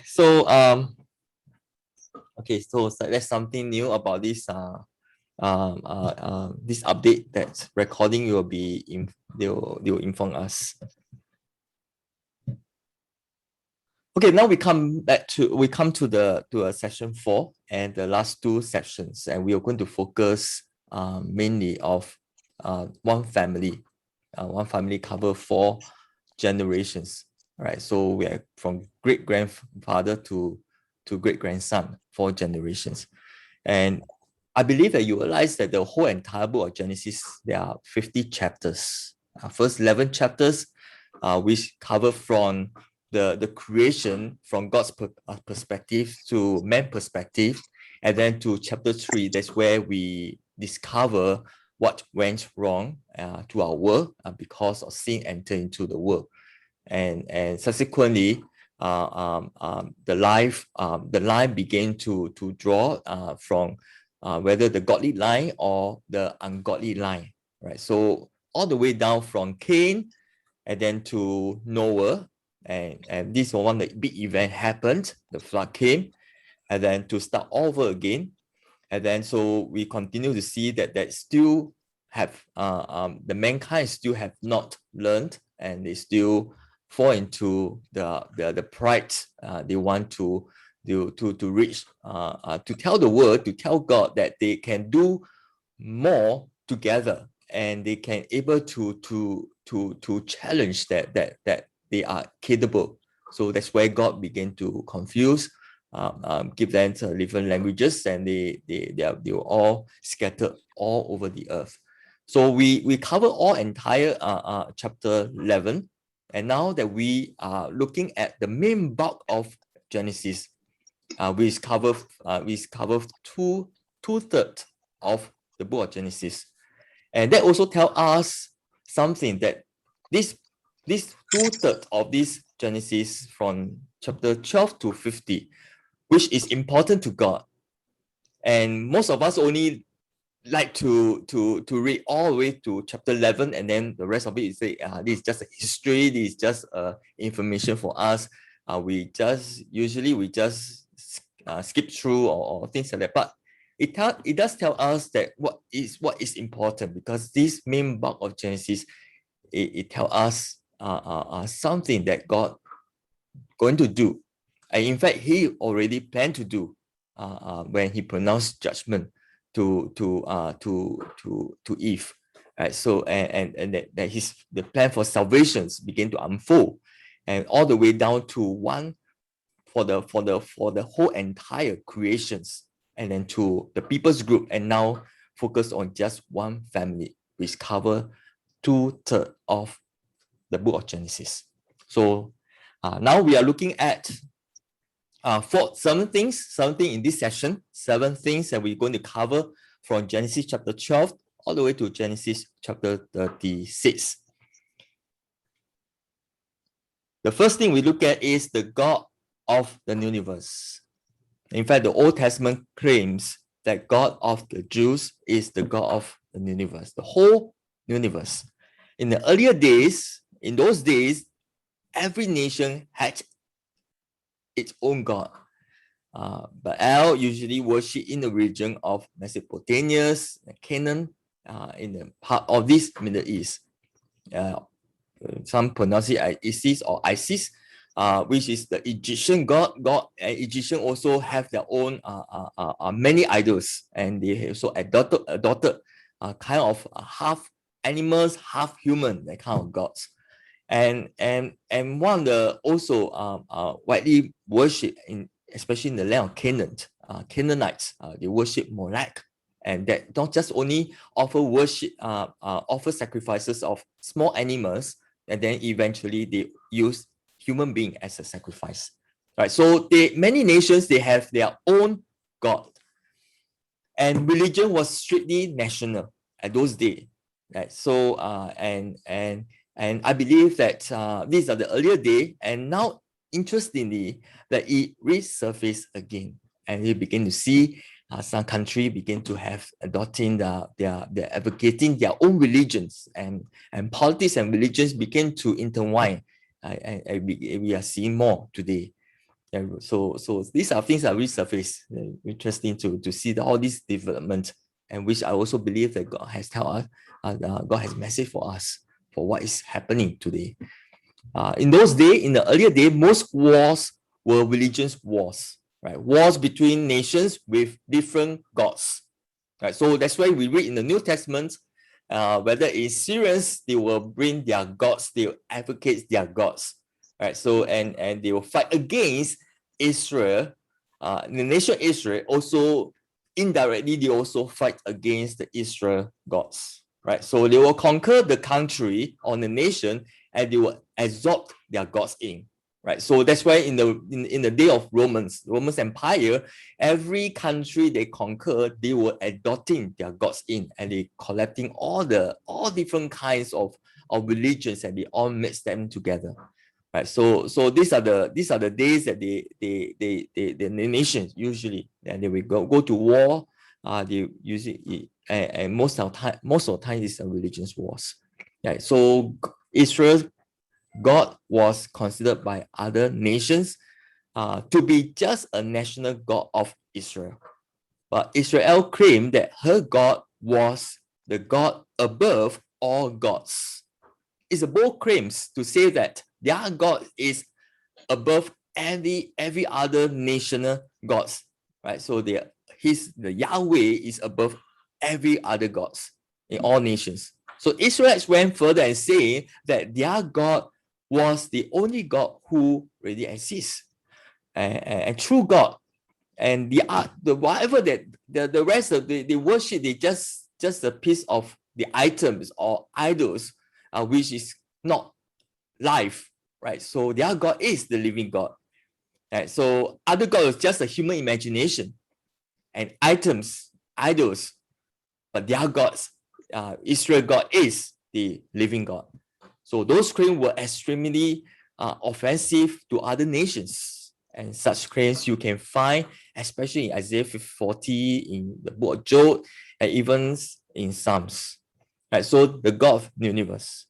So okay, so that's something new about this update. That recording will be they'll inform us. Okay, now we come to the session 4 and the last two sessions, and we are going to focus mainly of one family. One family cover 4 generations. All right, so we are from great grandfather to great grandson, 4 generations. And I believe that you realize that the whole entire book of Genesis, there are 50 chapters. First 11 chapters, which cover from the creation from God's perspective to man's perspective. And then to chapter 3, that's where we discover what went wrong to our world because of sin entered into the world. And subsequently, the line began to draw from whether the godly line or the ungodly line, right? So all the way down from Cain and then to Noah, and this was one the big event happened, the flood came, and then to start over again. And then so we continue to see that still have the mankind still have not learned, and they still fall into the pride. They want to reach to tell the world, to tell God that they can do more together, and they can able to challenge that they are capable. So that's where God began to confuse, give them different languages, and they were all scattered all over the earth. So we cover all entire chapter 11, and now that we are looking at the main bulk of Genesis, we cover two-thirds of the book of Genesis, and that also tell us something, that this two-thirds of this Genesis from chapter 12 to 50, which is important to God. And most of us only like to read all the way to chapter 11, and then the rest of it is say, this is just a history, this is just information for us. We usually just skip through or things like that. But it does tell us that what is important, because this main bulk of Genesis, it tells us something that God going to do. And in fact, he already planned to do when he pronounced judgment to Eve. Right? So and that the plan for salvations began to unfold, and all the way down to one for the whole entire creations, and then to the people's group, and now focus on just one family, which cover 2/3 of the book of Genesis. So now we are looking at seven things in this session, 7 things that we're going to cover from Genesis chapter 12 all the way to Genesis chapter 36. The first thing we look at is the God of the universe. In fact, the Old Testament claims that God of the Jews is the God of the universe, the whole universe. In the earlier days, in those days, every nation had its own God. Baal usually worshipped in the region of Mesopotamia, Canaan, in the part of this Middle East. Some pronounce it Isis or Isis, which is the Egyptian god. Egyptian also have their own many idols, and they also adopted kind of half animals, half human, that kind of gods. And one of the also widely worshipped especially in the land of Canaan, Canaanites, they worship Molech, and that don't just only offer sacrifices of small animals, and then eventually they use human being as a sacrifice. Right? So many nations, they have their own god, and religion was strictly national at those days. Right? So and I believe that these are the earlier days, and now interestingly that it resurfaced again, and you begin to see some country begin to have adopting they're advocating their own religions, and politics and religions begin to intertwine, and we are seeing more today. Yeah, so these are things that resurface. Interesting to see all these development, and which I also believe that God has told us, God has message for us for what is happening today. In those days, in the earlier day, most wars were religious wars, right? Wars between nations with different gods, right? So that's why we read in the New Testament, whether it's Syrians, they will bring their gods, they will advocate their gods, right? So and they will fight against Israel. The nation Israel also indirectly they also fight against the Israel gods, right? So they will conquer the country or the nation and they will absorb their gods in, right? So that's why in the day of Roman Empire, every country they conquer, they were adopting their gods in, and they collecting all different kinds of religions, and they all mix them together, right? So these are the days that the nations usually, and they will go to war. They usually and most of the time is a religious wars. Right? So Israel God was considered by other nations to be just a national God of Israel. But Israel claimed that her God was the God above all gods. It's a bold claim to say that their God is above every other national gods, right? So the Yahweh is above every other gods in all nations. So Israelites went further and saying that their God was the only God who really exists, and true God. And the whatever that the rest of the worship, they just a piece of the items or idols, which is not life, right? So their God is the living God, right? So other God is just a human imagination and items, idols, but their gods, Israel God is the living God. So those claims were extremely offensive to other nations, and such claims you can find, especially in Isaiah 40, in the book of Job, and even in Psalms. Right, so the God of the universe.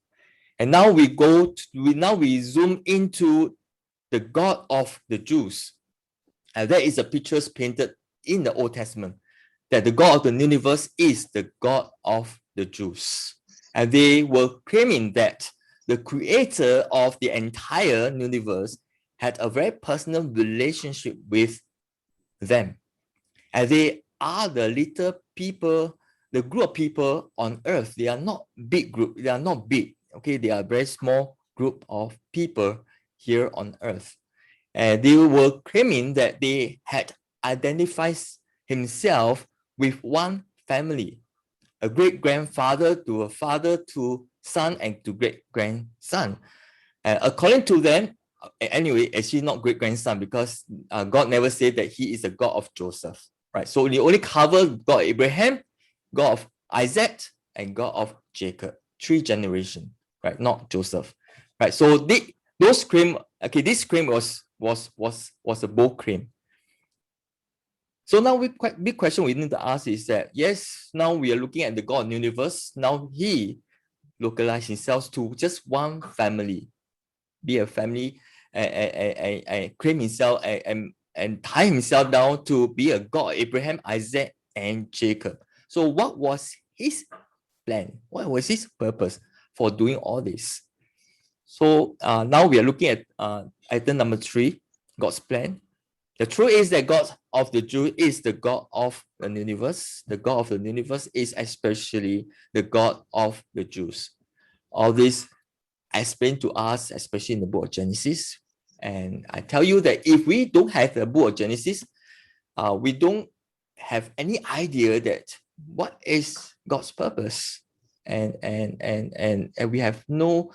And now we zoom into the God of the Jews. And that is a picture painted in the Old Testament, that the God of the universe is the God of the Jews. And they were claiming that the creator of the entire universe had a very personal relationship with them. And they are the little people, the group of people on earth. They are not big group. They are not big. Okay, they are a very small group of people here on earth. And they were claiming that they had identified himself with one family, a great grandfather to a father to son and to great grandson. And according to them, anyway, actually not great grandson, because God never said that he is the God of Joseph, right? So they only cover God of Abraham, God of Isaac, and God of Jacob, 3 generations, right? Not Joseph, right? So those claim, okay, this claim was a bold claim. So now big question we need to ask is that, yes, now we are looking at the God of the universe. Now he localized himself to just one family, be a family, and claim himself and tie himself down to be a God, Abraham, Isaac, and Jacob. So what was his plan? What was his purpose for doing all this? So now we are looking at item number 3, God's plan. The truth is that God of the Jew is the God of the universe. The God of the universe is especially the God of the Jews. All this explained to us, especially in the book of Genesis. And I tell you that if we don't have the book of Genesis, we don't have any idea that what is God's purpose. And we have no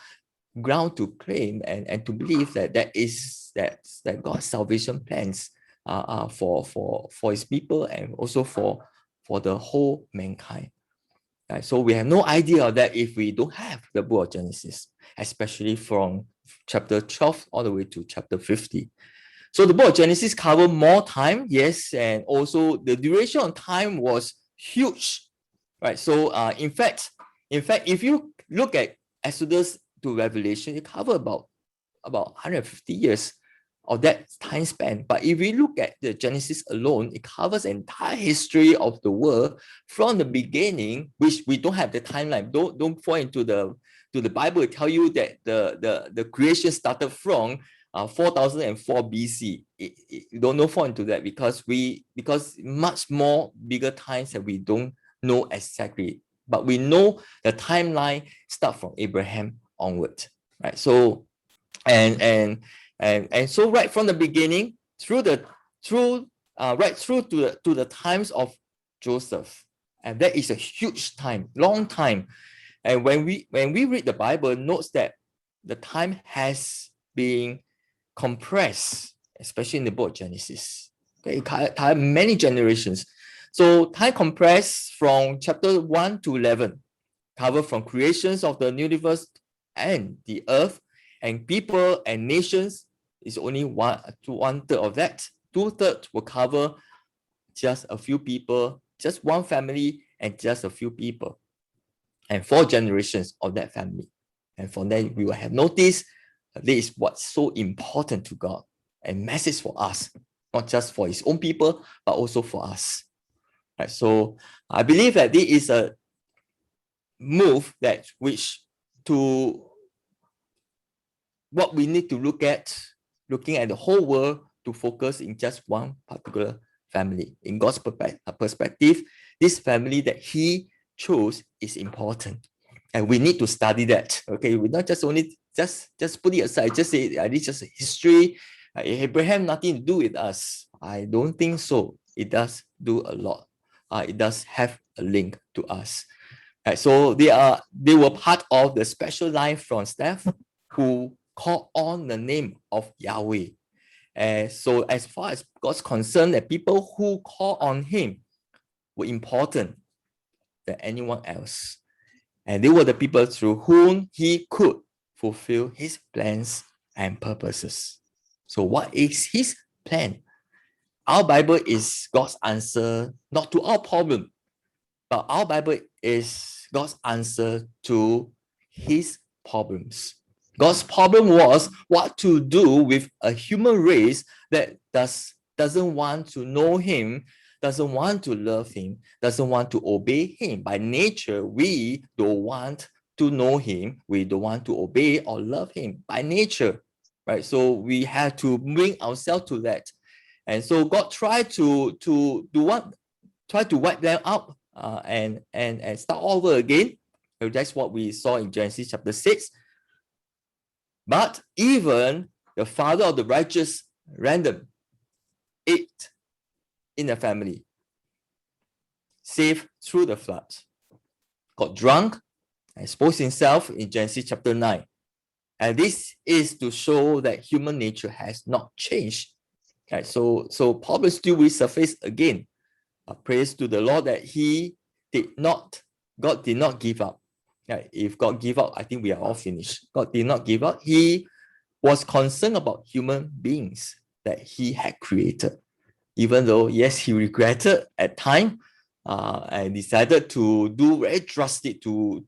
ground to claim and to believe that that God's salvation plans for his people and also for the whole mankind. Right? So we have no idea of that if we don't have the book of Genesis, especially from chapter 12 all the way to chapter 50. So the book of Genesis covered more time, yes, and also the duration of time was huge, right? So in fact, if you look at Exodus to Revelation, it covered about 150 years of that time span. But if we look at the Genesis alone, it covers the entire history of the world from the beginning, which we don't have the timeline. Don't fall into the Bible. It tell you that the creation started from 4004 BC. You don't fall into that because much more bigger times that we don't know exactly. But we know the timeline start from Abraham onward, right? So and so right from the beginning right through to the times of Joseph, and that is a huge time, long time. And when we read the Bible, notes that the time has been compressed, especially in the book of Genesis. Okay, time many generations. So time compressed from chapter 1 to 11, cover from creations of the universe and the earth, and people and nations is only one third of that. 2/3 will cover just a few people, just one family, and just a few people, and 4 generations of that family. And from there, we will have noticed this is what's so important to God and message for us, not just for his own people, but also for us. Right? So I believe that this is a move that which to what we need to looking at the whole world to focus in just one particular family. In God's perspective, this family that he chose is important. And we need to study that. Okay, we not just only just put it aside, just say it's just a history. Abraham nothing to do with us. I don't think so. It does do a lot. It does have a link to us. Right, so they were part of the special line from Steph who called on the name of Yahweh. And so as far as God's concerned, that people who call on him were important than anyone else. And they were the people through whom he could fulfill his plans and purposes. So what is his plan? Our Bible is God's answer, not to our problem, but our Bible is God's answer to his problems. God's problem was what to do with a human race that doesn't want to know him, doesn't want to love him, doesn't want to obey him. By nature, we don't want to know him. We don't want to obey or love him by nature, right? So we have to bring ourselves to that. And so God tried to do what? Try to wipe them out and start over again. So that's what we saw in Genesis chapter 6. But even the father of the righteous random ate in the family, saved through the flood, got drunk, and exposed himself in Genesis chapter 9. And this is to show that human nature has not changed. Okay, so problems still resurface again. Praise to the Lord that God did not give up. Right? If God give up, I think we are all finished. God did not give up. He was concerned about human beings that he had created. Even though, yes, he regretted at time and decided to do very drastic to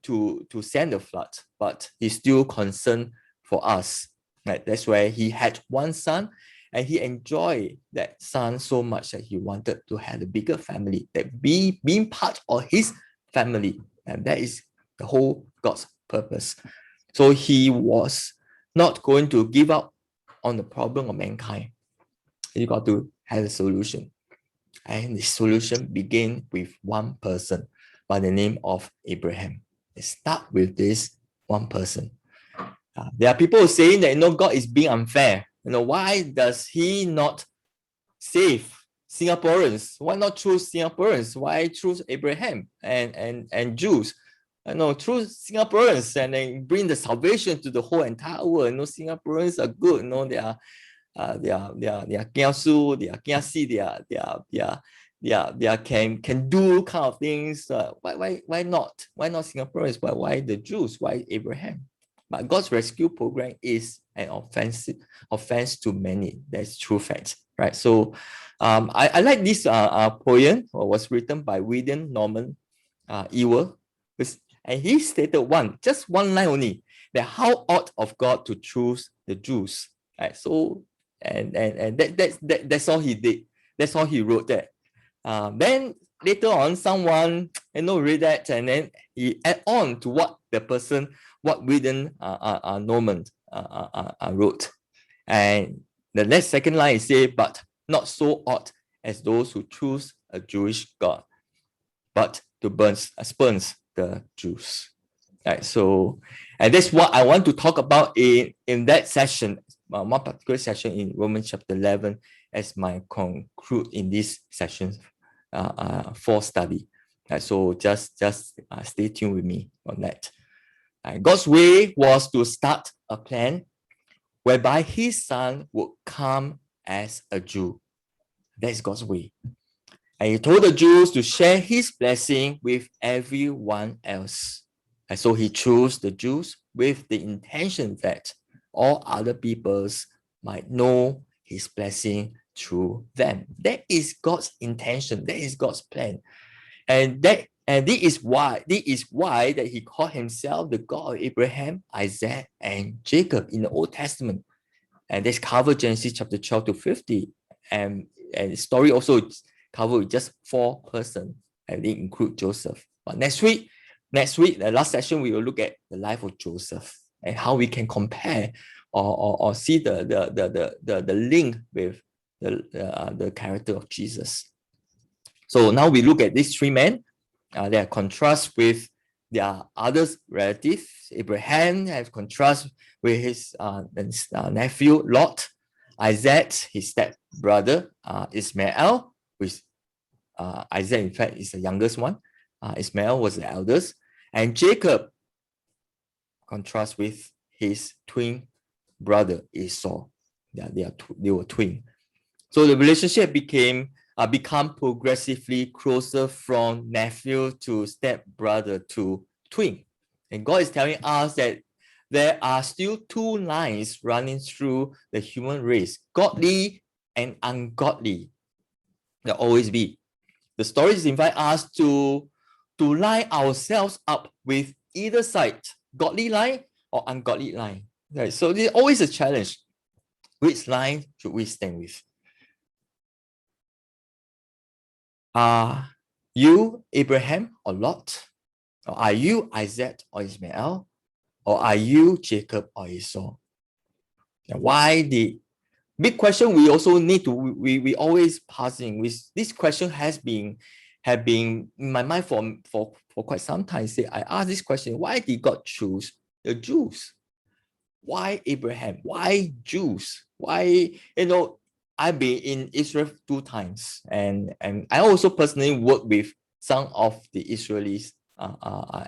send the flood, but he's still concerned for us. Right? That's why he had one son, and he enjoyed that son so much that he wanted to have a bigger family, that being part of his family. And that is the whole God's purpose. So he was not going to give up on the problem of mankind. He got to have a solution. And the solution began with one person by the name of Abraham. Let's start with this one person. There are people saying that God is being unfair. Why does he not save Singaporeans? Why not choose Singaporeans? Why choose Abraham and Jews? Choose Singaporeans and then bring the salvation to the whole entire world. Singaporeans are good. They are kiasu, they are kiasi, they are can do kind of things. Why not? Why not Singaporeans? Why the Jews? Why Abraham? But God's rescue program is an offense to many. That's true fact, right? So I like this poem was written by William Norman Ewell, and he stated just one line only, that how odd of God to choose the Jews. Right? So And that's all he did. That's all he wrote there. Then later on, someone read that, and then he add on to what the person, what William Norman wrote. And the next second line is say, but not so odd as those who choose a Jewish God, but to spurns the Jews. Right. So, and that's what I want to talk about in that session, one particular session in Romans chapter 11, as my conclude in this session for study. So just stay tuned with me on that. God's way was to start a plan whereby his son would come as a Jew. That's God's way. And he told the Jews to share his blessing with everyone else. And so he chose the Jews with the intention that all other peoples might know his blessing through them. That is God's intention. That is God's plan. And this is why that he called himself the God of Abraham, Isaac, and Jacob in the Old Testament. And this covers Genesis chapter 12 to 50. And the story also covered with just 4 persons, and they include Joseph. But next week, the last session, we will look at the life of Joseph and how we can compare or see the link with the character of Jesus. So now we look at these 3 men. They are contrast with their other relatives. Abraham has contrast with his nephew Lot. Isaac, his stepbrother Ishmael, which Isaac in fact is the youngest one. Ishmael was the eldest. And Jacob contrast with his twin brother Esau. They were twin. So the relationship become progressively closer from nephew to stepbrother to twin. And God is telling us that there are still 2 lines running through the human race, godly and ungodly. There'll always be. The stories invite us to line ourselves up with either side, godly line or ungodly line. Right? So there's always a challenge. Which line should we stand with? Are you Abraham or Lot? Or are you Isaac or Ishmael? Or are you Jacob or Esau? And why the big question we also need to, we always passing with this question have been in my mind for quite some time. I ask this question, why did God choose the Jews? Why Abraham? Why Jews? Why, I've been in Israel 2 times, and I also personally work with some of the Israelis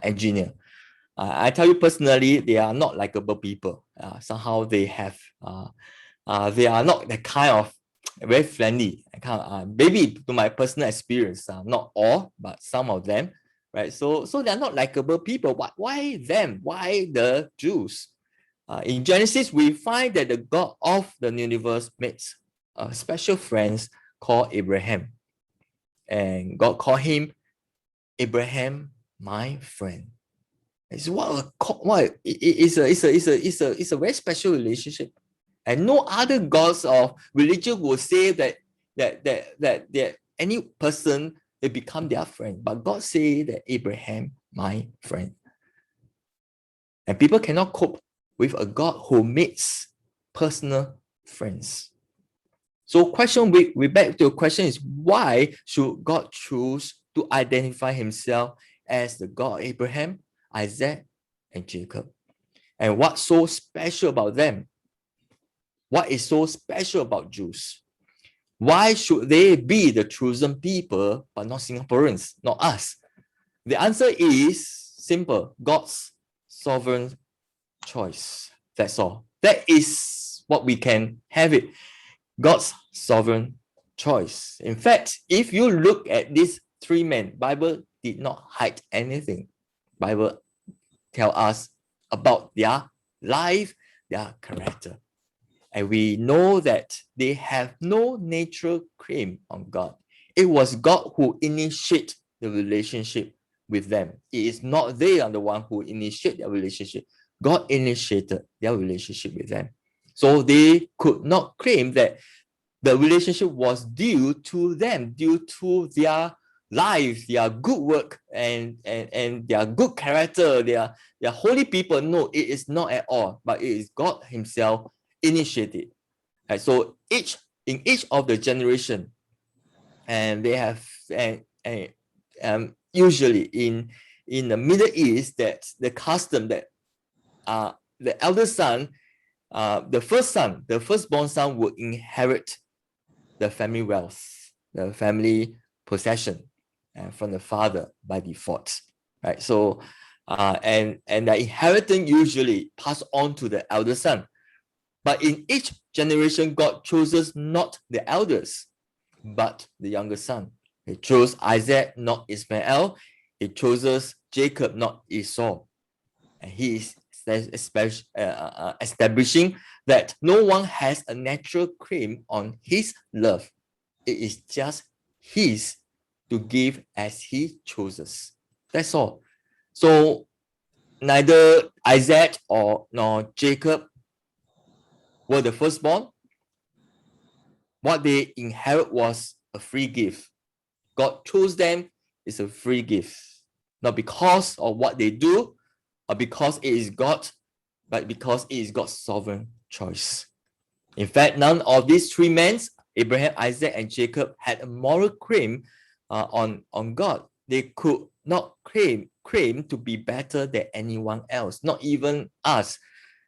engineer. I tell you personally, they are not likable people. Somehow they have, they are not the kind of very friendly. Maybe to my personal experience, not all, but some of them, right? So they are not likable people. But why them? Why the Jews? In Genesis, we find that the God of the universe makes a special friend called Abraham, and God called him Abraham, my friend. It's it's a very special relationship, and no other gods of religion will say that any person they become their friend, but God say that Abraham, my friend, and people cannot cope with a God who makes personal friends. So we back to the question is, why should God choose to identify himself as the God of Abraham, Isaac, and Jacob? And what's so special about them? What is so special about Jews? Why should they be the chosen people, but not Singaporeans, not us? The answer is simple: God's sovereign choice. That's all. That is what we can have it. God's sovereign choice. In fact, if you look at these 3 men, Bible did not hide anything. Bible tell us about their life, their character. And we know that they have no natural claim on God. It was God who initiated the relationship with them. It is not they are the one who initiated their relationship. God initiated their relationship with them. So they could not claim that the relationship was due to them, due to their lives, their good work, and their good character, their holy people. No, it is not at all, but it is God himself initiated. Right? So in each of the generation, and they have, usually in the Middle East, that the custom that the elder son, the firstborn son will inherit the family wealth, the family possession, from the father by default, right? So, and the inheritance usually pass on to the elder son. But in each generation, God chooses not the elders, but the younger son. He chose Isaac, not Ishmael. He chooses Jacob, not Esau. And he is establishing that no one has a natural claim on his love. It is just his to give as he chooses. That's all. So neither Isaac nor Jacob were the firstborn. What they inherit was a free gift. God chose them. It's a free gift, not because of what they do or because it is God, but because it is God's sovereign choice. In fact, none of these three men, Abraham, Isaac, and Jacob, had a moral claim on God. They could not claim to be better than anyone else, not even us.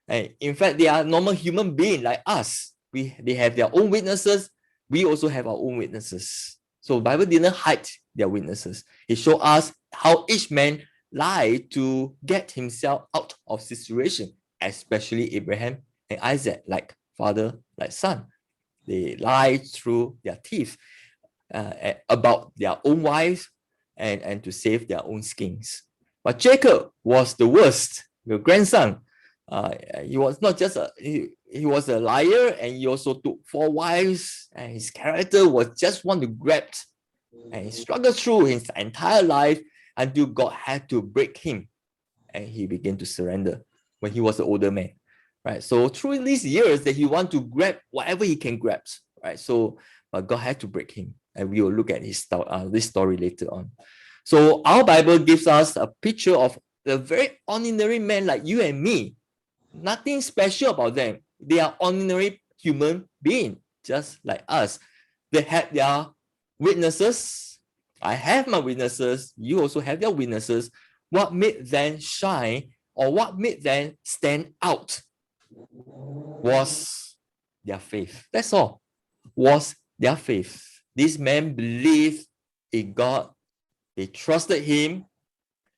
In fact, they are normal human beings like us. They have their own witnesses. We also have our own witnesses. So the Bible didn't hide their witnesses. It showed us how each man lied to get himself out of situation, especially Abraham and Isaac, like father, like son. They lied through their teeth about their own wives and to save their own skins. But Jacob was the worst, the grandson. He was not just he was a liar, and he also took 4 wives, and his character was just one to grab, and he struggled through his entire life until God had to break him, and he began to surrender when he was an older man, right? So through these years that he want to grab whatever he can grab, right? So but God had to break him, and we will look at his this story later on. So our Bible gives us a picture of a very ordinary man like you and me. Nothing special about them. They are ordinary human beings, just like us. They had their witnesses. I have my witnesses. You also have your witnesses. What made them shine, or what made them stand out, was their faith. That's all. Was their faith. These men believed in God. They trusted him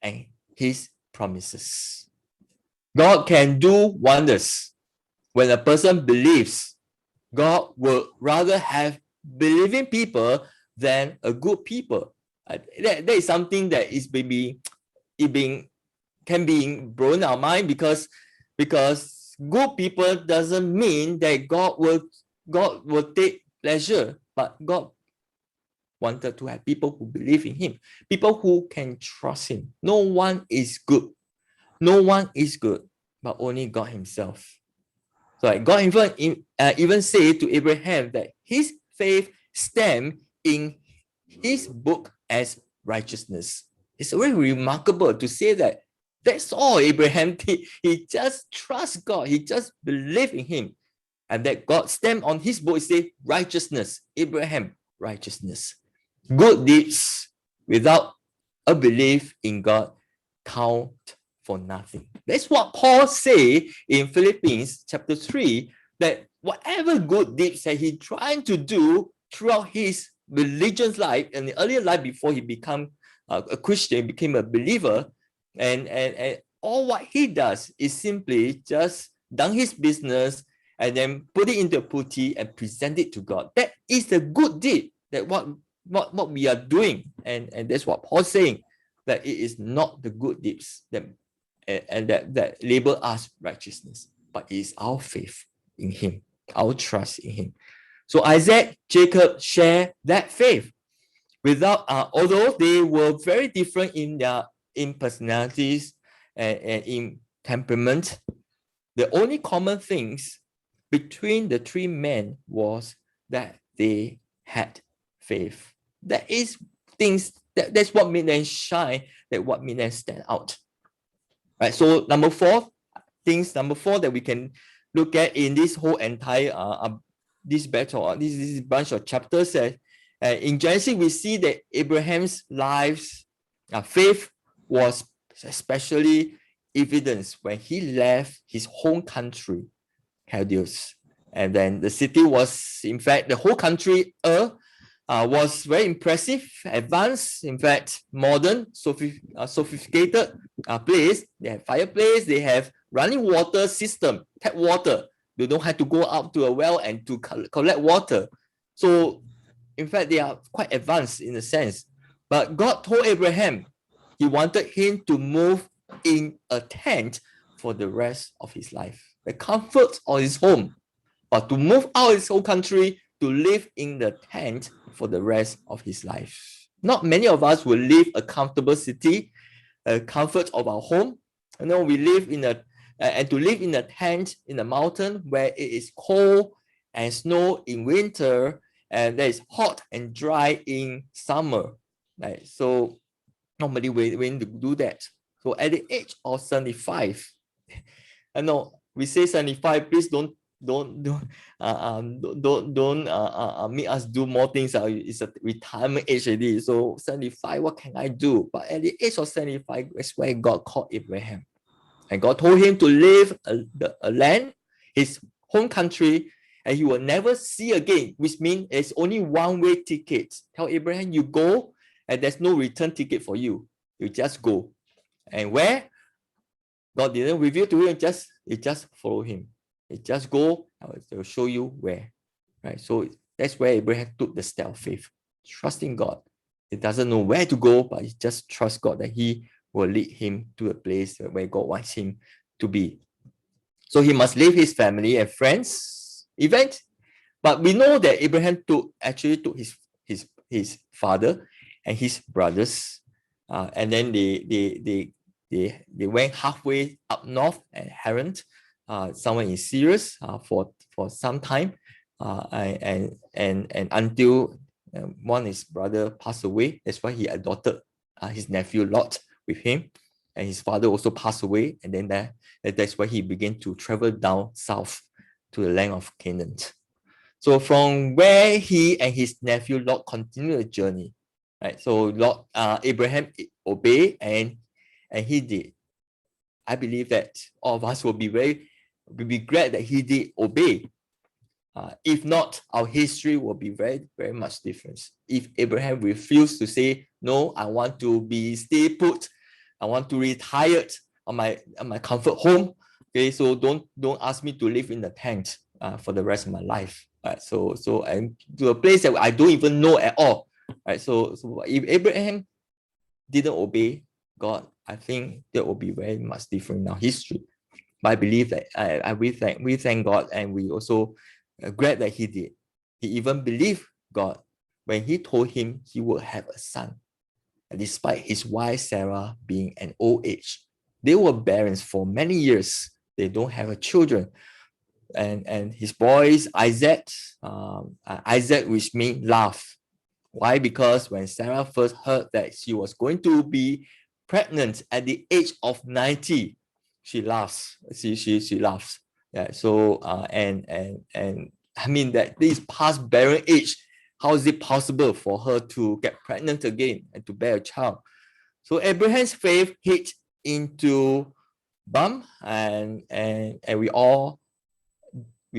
and his promises. God can do wonders. When a person believes, God will rather have believing people than a good people. That is something that is maybe can be blown in our mind, because good people doesn't mean that God will take pleasure, but God wanted to have people who believe in him, people who can trust him. No one is good. No one is good, but only God himself. So God even said to Abraham that his faith stamped in his book as righteousness. It's very remarkable to say that. That's all Abraham did. He just trusts God. He just believed in him. And that God stamped on his book, say righteousness. Abraham, righteousness. Good deeds without a belief in God count for nothing. That's what Paul say in Philippians chapter 3, that whatever good deeds that he trying to do throughout his religious life and the earlier life before he become a Christian, became a believer, and all what he does is simply just done his business and then put it into a putti and present it to God. That is the good deed, that what we are doing, and that's what Paul's saying, that it is not the good deeds that label us righteousness, but it is our faith in him, our trust in him. So Isaac, Jacob share that faith. Without although they were very different in personalities and in temperament, the only common things between the three men was that they had faith. That is things that's what made them shine, that what made them stand out. Right. So number four that we can look at in this whole entire this battle, this bunch of chapters. In Genesis, we see that Abraham's lives, faith was especially evidence when he left his home country, Chaldeus. And then the city was, in fact, the whole country was very impressive, advanced, in fact, modern, sophisticated place. They have fireplace, they have running water system, tap water. You don't have to go up to a well and to collect water. So, in fact, they are quite advanced in a sense. But God told Abraham he wanted him to move in a tent for the rest of his life. The comfort of his home, but to move out of his whole country to live in the tent for the rest of his life. Not many of us will live a comfortable city, a comfort of our home. You know, we live in and to live in a tent in the mountain where it is cold and snow in winter, and there is hot and dry in summer. Right? So nobody willing to do that. So at the age of 75, I know we say 75, please don't make us do more things. It's a retirement age already. So 75, what can I do? But at the age of 75, that's where God called Abraham. And God told him to leave a land, his home country, and he will never see again, which means it's only one-way ticket. Tell Abraham, you go, and there's no return ticket for you. You just go. And where? God didn't reveal to him, you just follow him. You just go, I will show you where. Right? So that's where Abraham took the step of faith, trusting God. He doesn't know where to go, but he just trusts God that he will lead him to a place where God wants him to be. So he must leave his family and friends, event. But we know that Abraham actually took his father and his brothers, and then they went halfway up north and Haran, somewhere in Syria, for some time, and until one his brother passed away. That's why he adopted his nephew Lot with him, and his father also passed away. And then that's why he began to travel down south to the land of Canaan. So from where he and his nephew Lot continued the journey, right? So Abraham obeyed, and he did. I believe that all of us will be glad that he did obey. If not, our history will be very, very much different. If Abraham refused to say, no, I want to stay put, I want to retire on my comfort home. Okay, so don't ask me to live in the tent for the rest of my life. Right? So and to a place that I don't even know at all. Right? So if Abraham didn't obey God, I think that will be very much different in our history. But I believe that we thank God, and we also glad that he did. He even believed God when he told him he would have a son. And despite his wife Sarah being an old age, they were barren for many years. They don't have a children. And his boys, Isaac, which means laugh. Why? Because when Sarah first heard that she was going to be pregnant at the age of 90, she laughs. She laughs. Yeah. So and I mean that this past barren age, how is it possible for her to get pregnant again and to bear a child? So Abraham's faith hit into bump, and we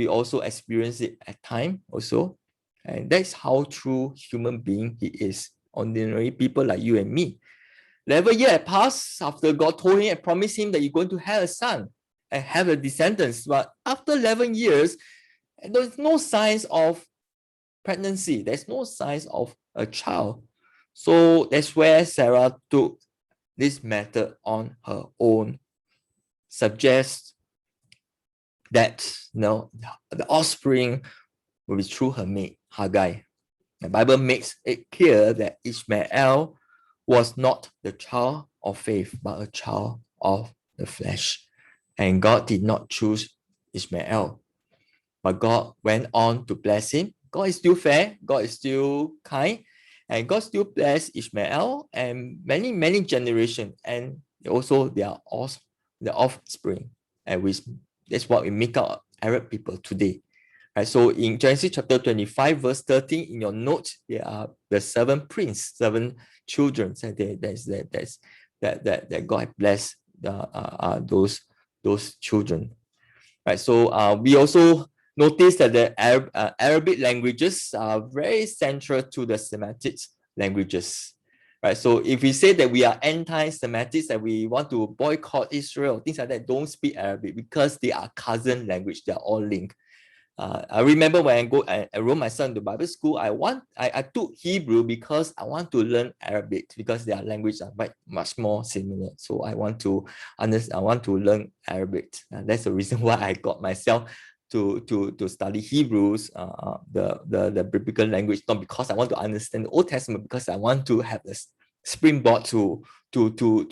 also experience it at time also. And that's how true human being he is. Ordinary people like you and me. 11 years had passed after God told him and promised him that you're going to have a son and have a descendants. But after 11 years, there's no signs of pregnancy. There's no signs of a child. So that's where Sarah took this method on her own, suggests that the offspring will be through her maid, Hagar. The Bible makes it clear that Ishmael was not the child of faith, but a child of the flesh. And God did not choose Ishmael. but God went on to bless him. God is still fair, God is still kind, and God still blessed Ishmael and many, many generations, and also their offspring. And that's what we make out Arab people today. Right, so in Genesis chapter 25, verse 13, in your notes, there are the 7 princes, 7 children that God blessed those children. Right, so we also notice that the Arabic languages are very central to the Semitic languages. Right, so if we say that we are anti-Semitics and we want to boycott Israel, things like that, don't speak Arabic because they are cousin language, they are all linked. I remember when I enrolled my son to Bible school, I took Hebrew because I want to learn Arabic because their language are much more similar. So I want to learn Arabic. That's the reason why I got myself to study Hebrews, the biblical language, not because I want to understand the Old Testament, because I want to have this springboard to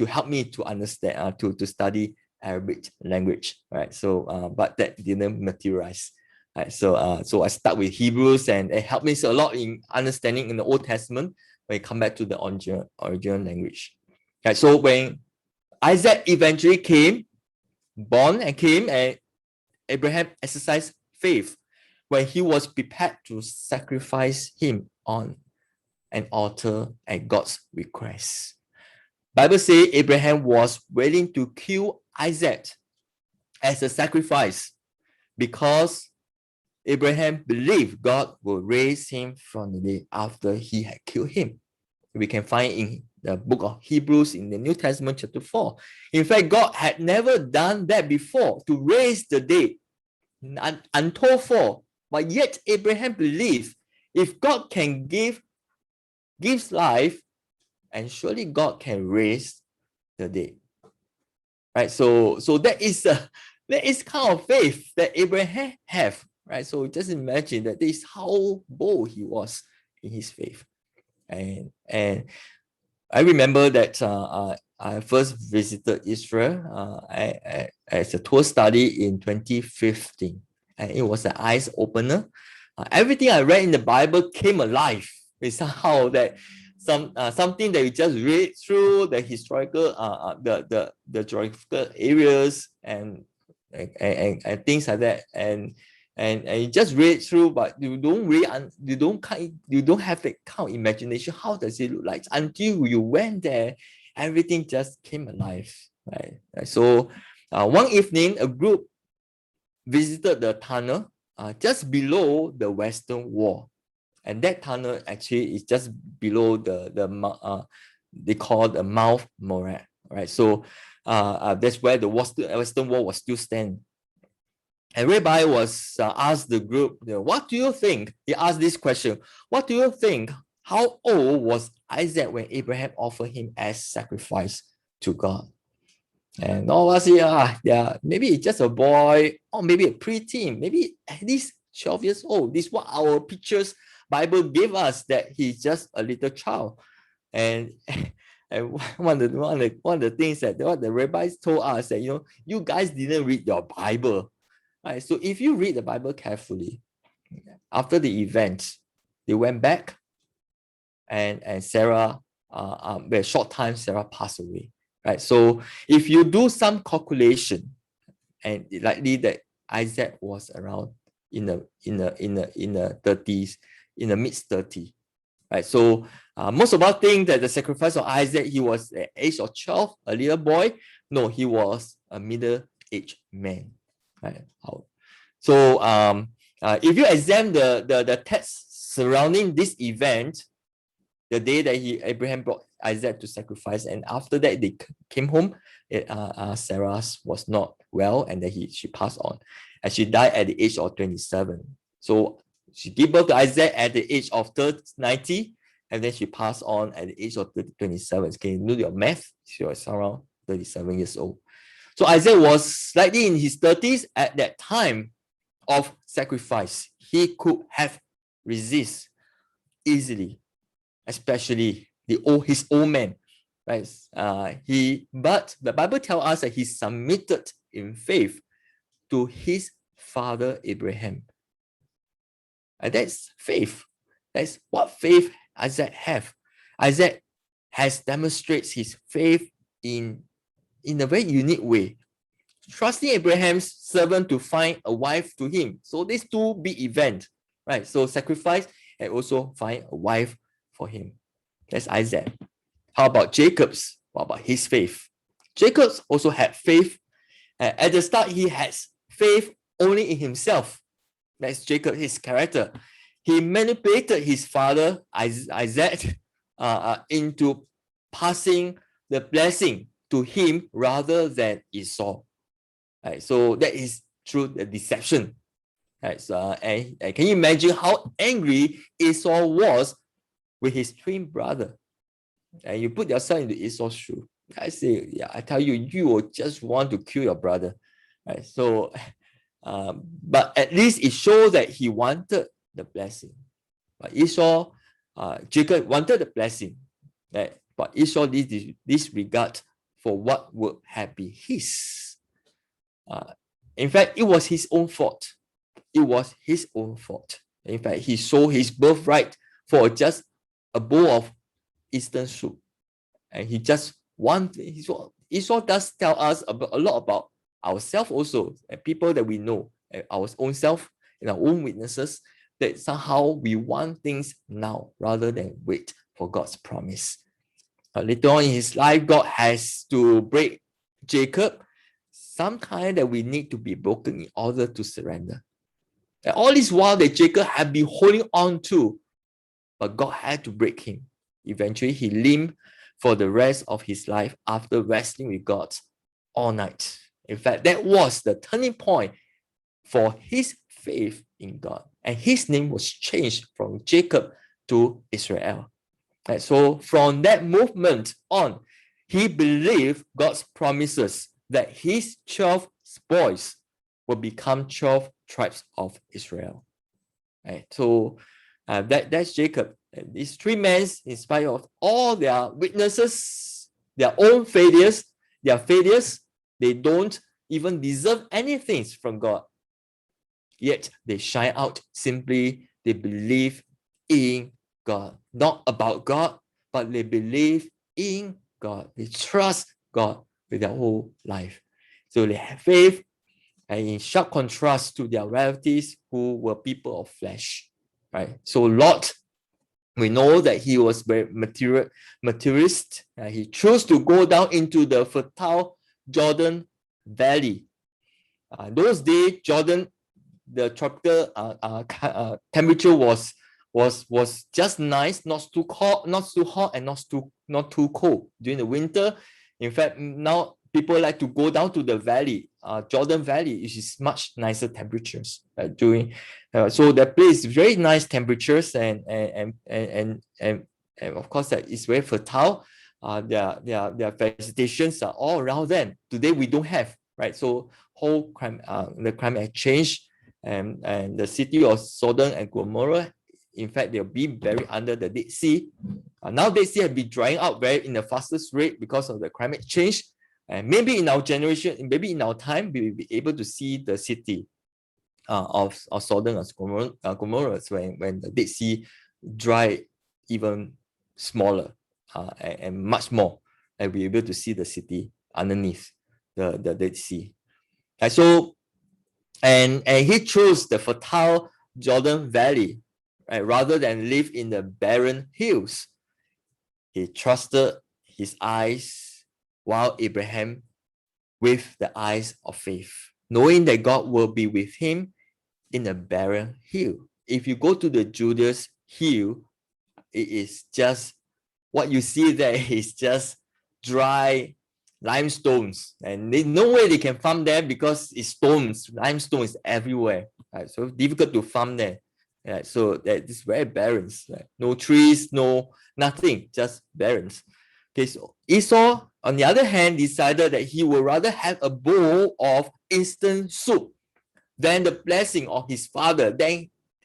help me to understand, to study Arabic language, right? So but that didn't materialize. Right, so I start with Hebrews, and it helped me a lot in understanding in the Old Testament when you come back to the original language. Right, so when Isaac eventually came, and Abraham exercised faith when he was prepared to sacrifice him on an altar at God's request. Bible says Abraham was willing to kill Isaac as a sacrifice because Abraham believed God would raise him from the dead after he had killed him. We can find in the book of Hebrews in the New Testament chapter 4. In fact, God had never done that before, to raise the dead, untold for. But yet Abraham believed if God can gives life, and surely God can raise the dead. Right? So that is kind of faith that Abraham have. Right, so just imagine that this is how bold he was in his faith. And I remember that I first visited Israel as a tour study in 2015, and it was an eye opener. Everything I read in the Bible came alive. It's somehow that something that you just read through the historical the geographical areas and things like that, and you just read through, but you don't have that kind of imagination. How does it look like until you went there? Everything just came alive, right? So one evening, a group visited the tunnel just below the western wall, and that tunnel actually is just below they call the Mount Moriah, right? So that's where the western wall was still standing. And Rabbi was asked the group, what do you think? He asked this question, what do you think? How old was Isaac when Abraham offered him as sacrifice to God? And all of us say, yeah, maybe just a boy, or maybe a preteen, maybe at least 12 years old. This is what our pictures Bible gave us, that he's just a little child. And one of the things that what the rabbis told us, that you guys didn't read your Bible. Right, so if you read the Bible carefully, after the event, they went back, and Sarah, a short time, Sarah passed away. Right, so if you do some calculation, and likely that Isaac was around in the 30s, in the mid 30s. Right, so most of us think that the sacrifice of Isaac, he was at the age of 12, a little boy. No, he was a middle-aged man. Right. So if you examine the text surrounding this event, the day that Abraham brought Isaac to sacrifice, and after that they came home, Sarah was not well, and then she passed on, and she died at the age of 27. So she gave birth to Isaac at the age of 90, and then she passed on at the age of 27. Can you do your math? She was around 37 years old. So Isaac was slightly in his 30s at that time of sacrifice. He could have resisted easily, especially his old man, right? But the Bible tells us that he submitted in faith to his father Abraham, And that's faith. That's what faith Isaac have. Isaac has demonstrates his faith in a very unique way, trusting Abraham's servant to find a wife to him. So these two big events, right? So sacrifice and also find a wife for him. That's Isaac. How about Jacob's? What about his faith? Jacob also had faith. At the start, he has faith only in himself. That's Jacob, his character. He manipulated his father, Isaac, into passing the blessing to him rather than Esau. Right, so that is through the deception. Right, so, and can you imagine how angry Esau was with his twin brother? And you put yourself into Esau's shoe. I say, yeah, I tell you, you will just want to kill your brother. Right, so, but at least it shows that he wanted the blessing. But Esau, Jacob wanted the blessing. Right, but Esau disregard for what would have been his. In fact, it was his own fault. It was his own fault. In fact, he sold his birthright for just a bowl of Eastern soup. And he just wanted, Esau does tell us a lot about ourselves also, and people that we know, our own self, and our own witnesses, that somehow we want things now rather than wait for God's promise. Later on in his life, God has to break Jacob. Sometimes that we need to be broken in order to surrender. And all this while that Jacob had been holding on to, but God had to break him. Eventually, he limped for the rest of his life after wrestling with God all night. In fact, that was the turning point for his faith in God. And his name was changed from Jacob to Israel. And so from that movement on, he believed God's promises that his 12 boys will become 12 tribes of Israel. Right? So that's Jacob. And these three men, in spite of all their weaknesses, their own failures, they don't even deserve anything from God. Yet they shine out simply, they believe in God. Not about God, but they believe in God. They trust God with their whole life. So they have faith, and in sharp contrast to their relatives who were people of flesh. Right? So Lot, we know that he was very materialist. He chose to go down into the fertile Jordan Valley. Those days, Jordan, the tropical temperature was just nice, not too hot, and not too cold during the winter. In fact, now people like to go down to the valley, Jordan Valley, which is much nicer temperatures so that place is very nice temperatures and of course that is very fertile. Their vegetations are all around them. Today we don't have, right? So the climate change, and the city of Sodom and Gomorrah, in fact, they'll be buried under the Dead Sea. Now Dead Sea have been drying out very in the fastest rate because of the climate change. And maybe in our generation, maybe in our time, we will be able to see the city of Sodom and Gomorrah when the Dead Sea dry even smaller and much more, and we're able to see the city underneath the Dead Sea. And so, and he chose the fertile Jordan Valley, right, rather than live in the barren hills. He trusted his eyes, while Abraham with the eyes of faith, knowing that God will be with him in a barren hill. If you go to the Judas hill, it is just, what you see there is just dry limestones, and there's no way they can farm there because it's stones. Limestone is everywhere, right? So difficult to farm there. Right? So that is very barren. Right? No trees, nothing, just barren. Okay, so Esau, on the other hand, decided that he would rather have a bowl of instant soup than the blessing of his father,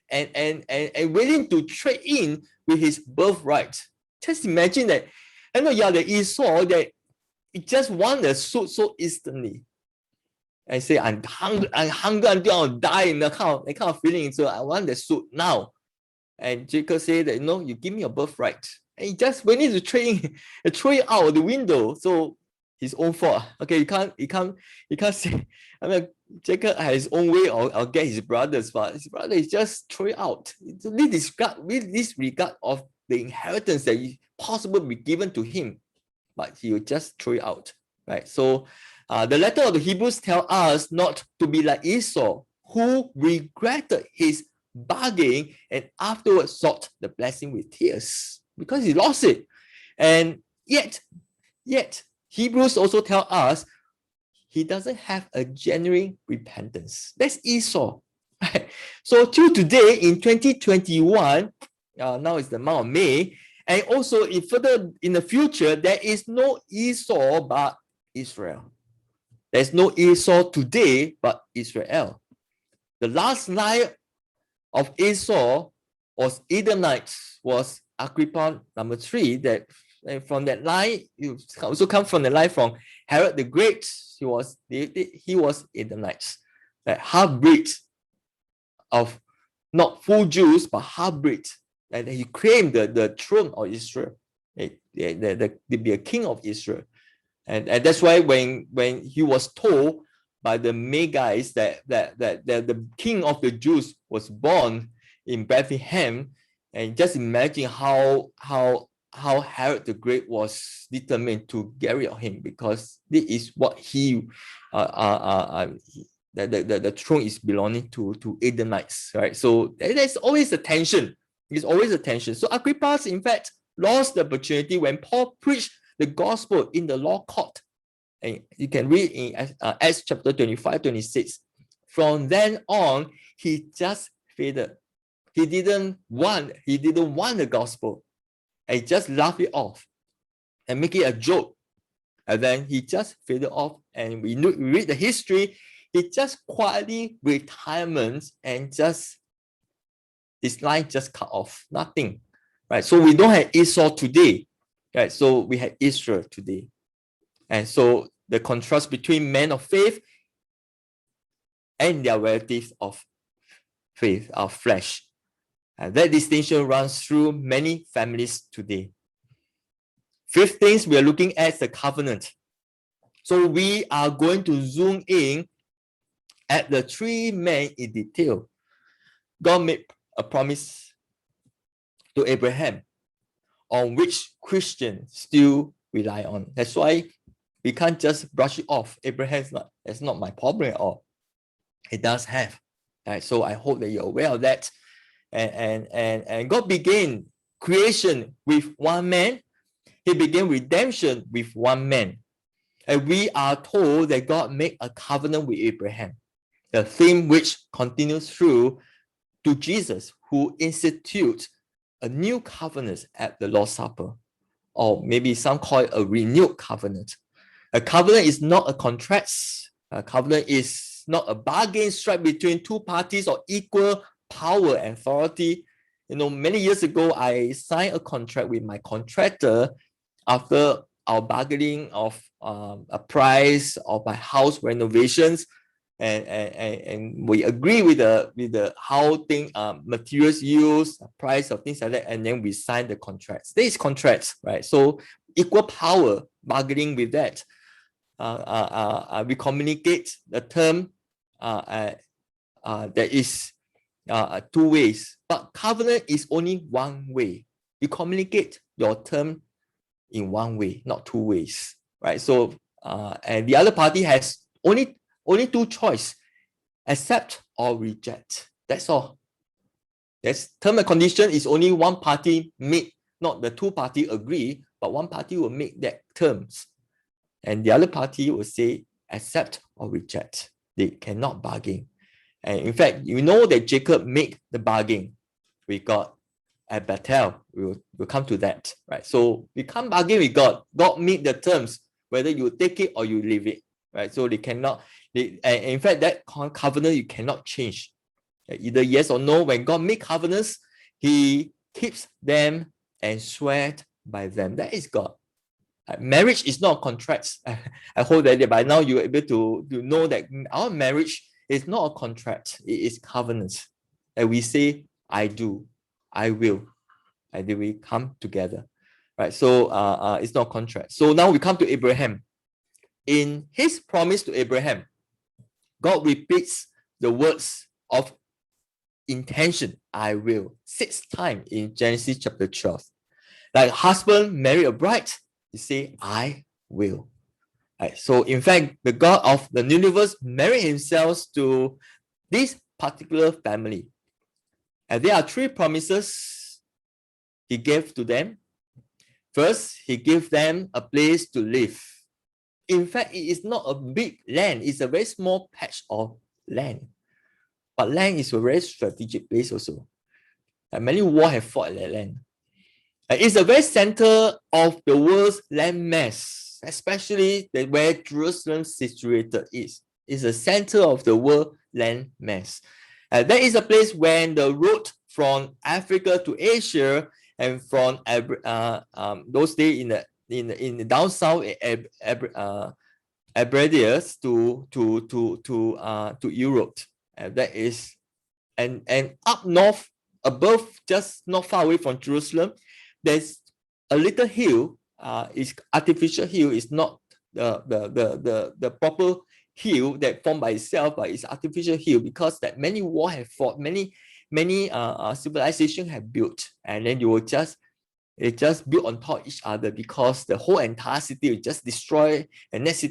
and willing to trade in with his birthright. Just imagine that. I know, the Esau that it just want the soup so instantly. and say, I'm hungry until I'll die, in that kind of feeling. So I want the suit now. And Jacob said that, you give me your birthright. And he just went into throw it out of the window. So his own fault. Okay, you can't say, I mean, Jacob has his own way, or get his brothers, but his brother is just throw it out. With disregard of the inheritance that is possible to be given to him, but he will just throw it out, right? So the letter of the Hebrews tell us not to be like Esau, who regretted his bargain and afterwards sought the blessing with tears because he lost it. And yet Hebrews also tell us he doesn't have a genuine repentance. That's Esau. Right? So till today in 2021, now it's the month of May, and also further in the future, there is no Esau but Israel. There's no Esau today but Israel. The last line of Esau was Edomites, was Agrippa number 3. That from that line, you also come from the line from Herod the Great. He was Edomites, that half-breed of not full Jews but half-breed, and he claimed the throne of Israel, to be a king of Israel. And that's why when he was told by the Magi's that the king of the Jews was born in Bethlehem, and just imagine how Herod the Great was determined to get rid of him, because this is what the throne is belonging to Edomites, right? So there's always a tension. There's always a tension. So Agrippa, in fact, lost the opportunity when Paul preached the gospel in the law court. And you can read in Acts chapter 25, 26. From then on, he just faded. He didn't want the gospel. And he just laughed it off and make it a joke. And then he just faded off. And we read the history, he just quietly retirement and just his life just cut off. Nothing. Right. So we don't have Esau today. Right. So we have Israel today. And so the contrast between men of faith and their relatives of faith, of flesh. And that distinction runs through many families today. Fifth things we are looking at is the covenant. So we are going to zoom in at the 3 men in detail. God made a promise to Abraham, on which Christians still rely on. That's why we can't just brush it off. That's not my problem at all. It does have. Right? So I hope that you're aware of that. And God began creation with one man. He began redemption with one man. And we are told that God made a covenant with Abraham, the theme which continues through to Jesus, who institutes a new covenant at the Lord's Supper, or maybe some call it a renewed covenant. A covenant is not a contract. A covenant is not a bargain struck between two parties of equal power and authority. Many years ago, I signed a contract with my contractor after our bargaining of a price of my house renovations, and we agree with the how materials used, price of things like that, and then we sign the contracts. There is contracts, right? So equal power bargaining with that. We communicate the term that is 2 ways, but covenant is only 1 way. You communicate your term in 1 way, not 2 ways, right? So and the other party has only 2 choices: accept or reject. That's all. That's term and condition is only one party make, not the 2 parties agree, but one party will make that terms, and the other party will say accept or reject. They cannot bargain. And in fact, that Jacob made the bargain with God at Bethel. We'll come to that, right? So we can't bargain with God. God made the terms, whether you take it or you leave it, right? So they cannot. And in fact, that covenant you cannot change. Either yes or no. When God makes covenants, He keeps them and swears by them. That is God. Marriage is not a contract. I hope that by now you're able to know that our marriage is not a contract. It is covenant. And we say, I do, I will, and then we come together, right? So it's not a contract. So now we come to Abraham. In his promise to Abraham, God repeats the words of intention, I will, 6 times in Genesis chapter 12. Like husband marry a bride, he say, I will. Right? So in fact, the God of the universe married himself to this particular family. And there are 3 promises he gave to them. First, he gave them a place to live. In fact, it is not a big land. It's a very small patch of land. But land is a very strategic place also. And many wars have fought at that land. It's the very center of the world's landmass, especially where Jerusalem situated is. It's the center of the world landmass. That is a place when the road from Africa to Asia and from those days in the down south Abradius to Europe. That is and up north above, just not far away from Jerusalem, there's a little hill. It's artificial hill. It's not the proper hill that formed by itself, but it's artificial hill because that many war have fought, many civilization have built, and then you will just build on top of each other because the whole entire city will just destroy, and next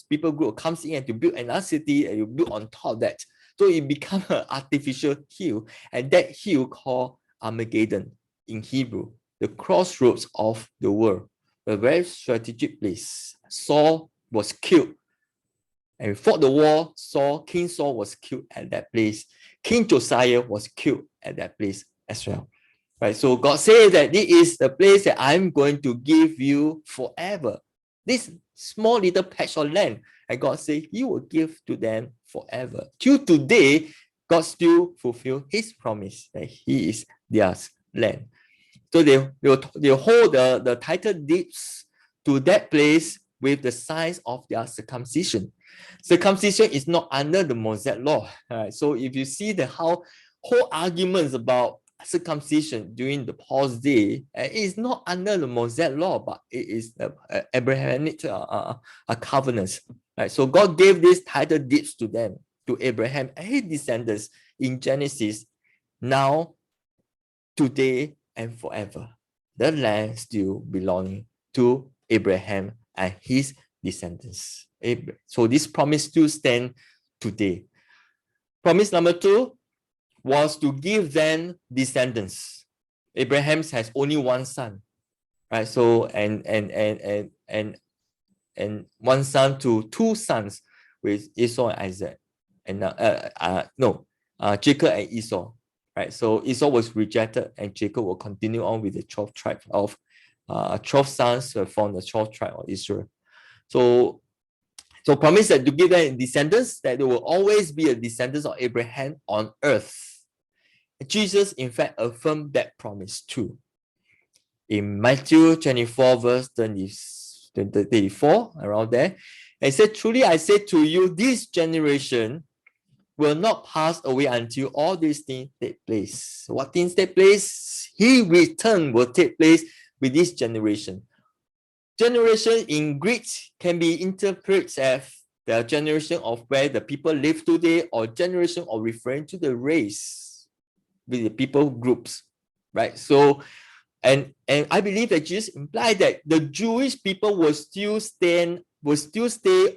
people group comes in and to build another city, and you build on top of that. So it becomes an artificial hill, and that hill called Armageddon in Hebrew, the crossroads of the world, a very strategic place. Saul was killed, and fought the war. King Saul was killed at that place. King Josiah was killed at that place as well. Right, so God said that this is the place that I'm going to give you forever. This small little patch of land, and God said He will give to them forever. Till today, God still fulfill His promise that He is their land. So they hold the title deeds to that place with the signs of their circumcision. Circumcision is not under the Mosaic law. Right? So if you see the whole arguments about circumcision during the Paul's day, it is not under the Mosaic law, but it is Abrahamic covenants. Right? So God gave these title deeds to them, to Abraham and his descendants in Genesis. Now, today, and forever, the land still belonging to Abraham and his descendants. So this promise still stands today. Promise number 2 was to give them descendants. Abraham has only one son, right? So and one son to 2 sons with Esau and Isaac, and Jacob and Esau. Right, so Esau was rejected, and Jacob will continue on with the 12 tribe of 12 sons from the 12 tribe of Israel. So promise that to give them descendants, that there will always be a descendants of Abraham on earth. Jesus, in fact, affirmed that promise too. In Matthew 24, verse 34, around there, he said, truly I say to you, this generation will not pass away until all these things take place. What things take place? His return will take place with this generation. Generation in Greek can be interpreted as the generation of where the people live today, or generation of referring to the race with the people groups, right? So, and I believe that Jesus implied that the Jewish people will still stay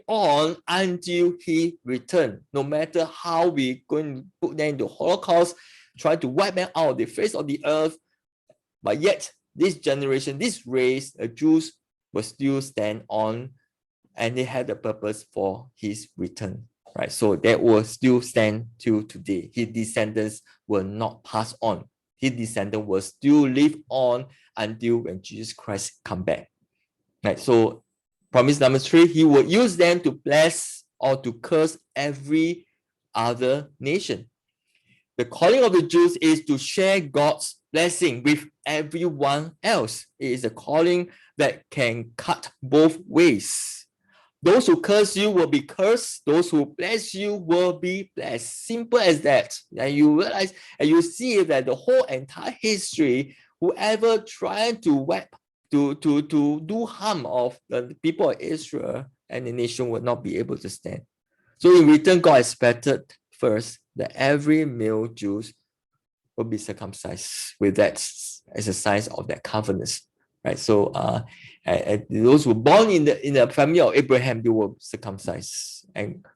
on until He return. No matter how we're going to put them into Holocaust, try to wipe them out of the face of the earth, but yet this generation, this race, the Jews will still stand on, and they had the purpose for His return. Right, so that will still stand till today. His descendants will not pass on. His descendants will still live on until when Jesus Christ come back. Right, so promise number 3, He will use them to bless or to curse every other nation. The calling of the Jews is to share God's blessing with everyone else. It is a calling that can cut both ways. Those who curse you will be cursed. Those who bless you will be blessed. Simple as that. And you realize and you see that the whole entire history, whoever tried to do harm of the people of Israel and the nation would not be able to stand. So in return, God expected first that every male Jew will be circumcised with that as a sign of that covenant, right? So and those who were born in the family of Abraham, they were circumcised, and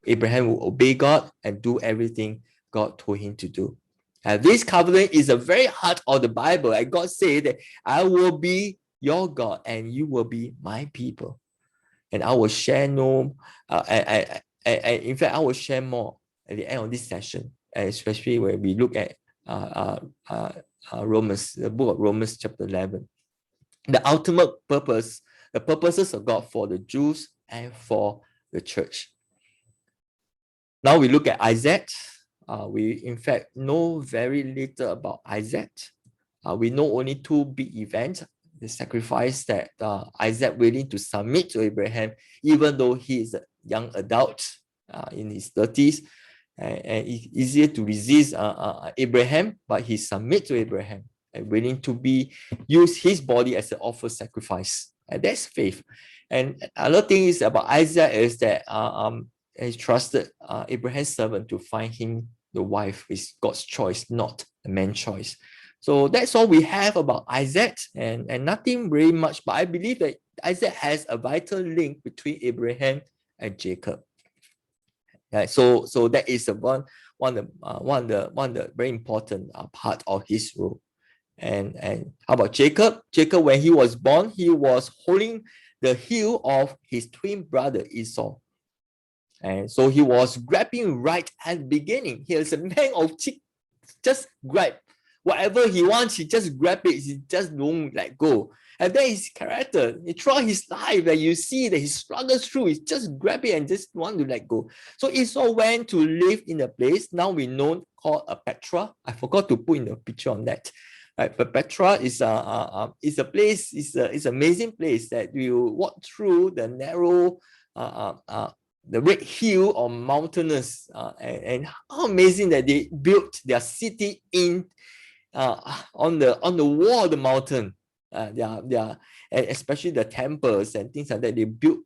Abraham will obey God and do everything God told him to do. And this covenant is the very heart of the Bible. And God said that I will be your God and you will be my people. And I will share in fact, I will share more at the end of this session, especially when we look at Romans, the book of Romans chapter 11. The ultimate purpose, the purposes of God for the Jews and for the church. Now we look at Isaac. We in fact know very little about Isaac. We know only two big events. The sacrifice that Isaac willing to submit to Abraham, even though he is a young adult in his 30s, and it's easier to resist Abraham, but he submit to Abraham and willing to use his body as an offer sacrifice. And that's faith. And another thing is about Isaac is that he trusted Abraham's servant to find him the wife. Is God's choice, not a man's choice. So that's all we have about Isaac, and nothing very much. But I believe that Isaac has a vital link between Abraham and Jacob. Right, so that is one of the very important part of his role. And how about Jacob? Jacob, when he was born, he was holding the heel of his twin brother Esau. And so he was grabbing right at the beginning. He is a man of just grab. Whatever he wants, he just grab it. He just don't let go. And that is his character. Throughout his life, that you see that he struggles through, he just grab it and just want to let go. So Esau went to live in a place now we know called Petra. I forgot to put in the picture on that. Right, but Petra is a place, is an amazing place that you walk through the narrow the red hill or mountainous, and how amazing that they built their city in on the wall of the mountain. And especially the temples and things like that, they built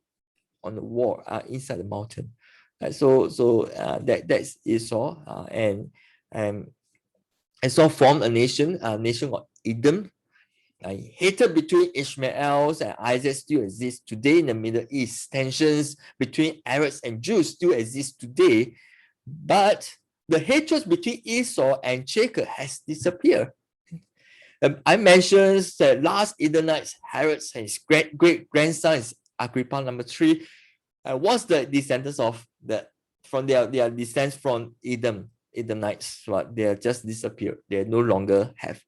on the wall inside the mountain. That's Esau, and Esau formed a nation called Edom. Hatred between Ishmaels and Isaac still exists today in the Middle East. Tensions between Arabs and Jews still exist today, but the hatred between Esau and Jacob has disappeared. I mentioned the last Edomites, Herod and his great-grandson is Agrippa III, was the descendants of from their descents from Edomites, but they just disappeared. They no longer have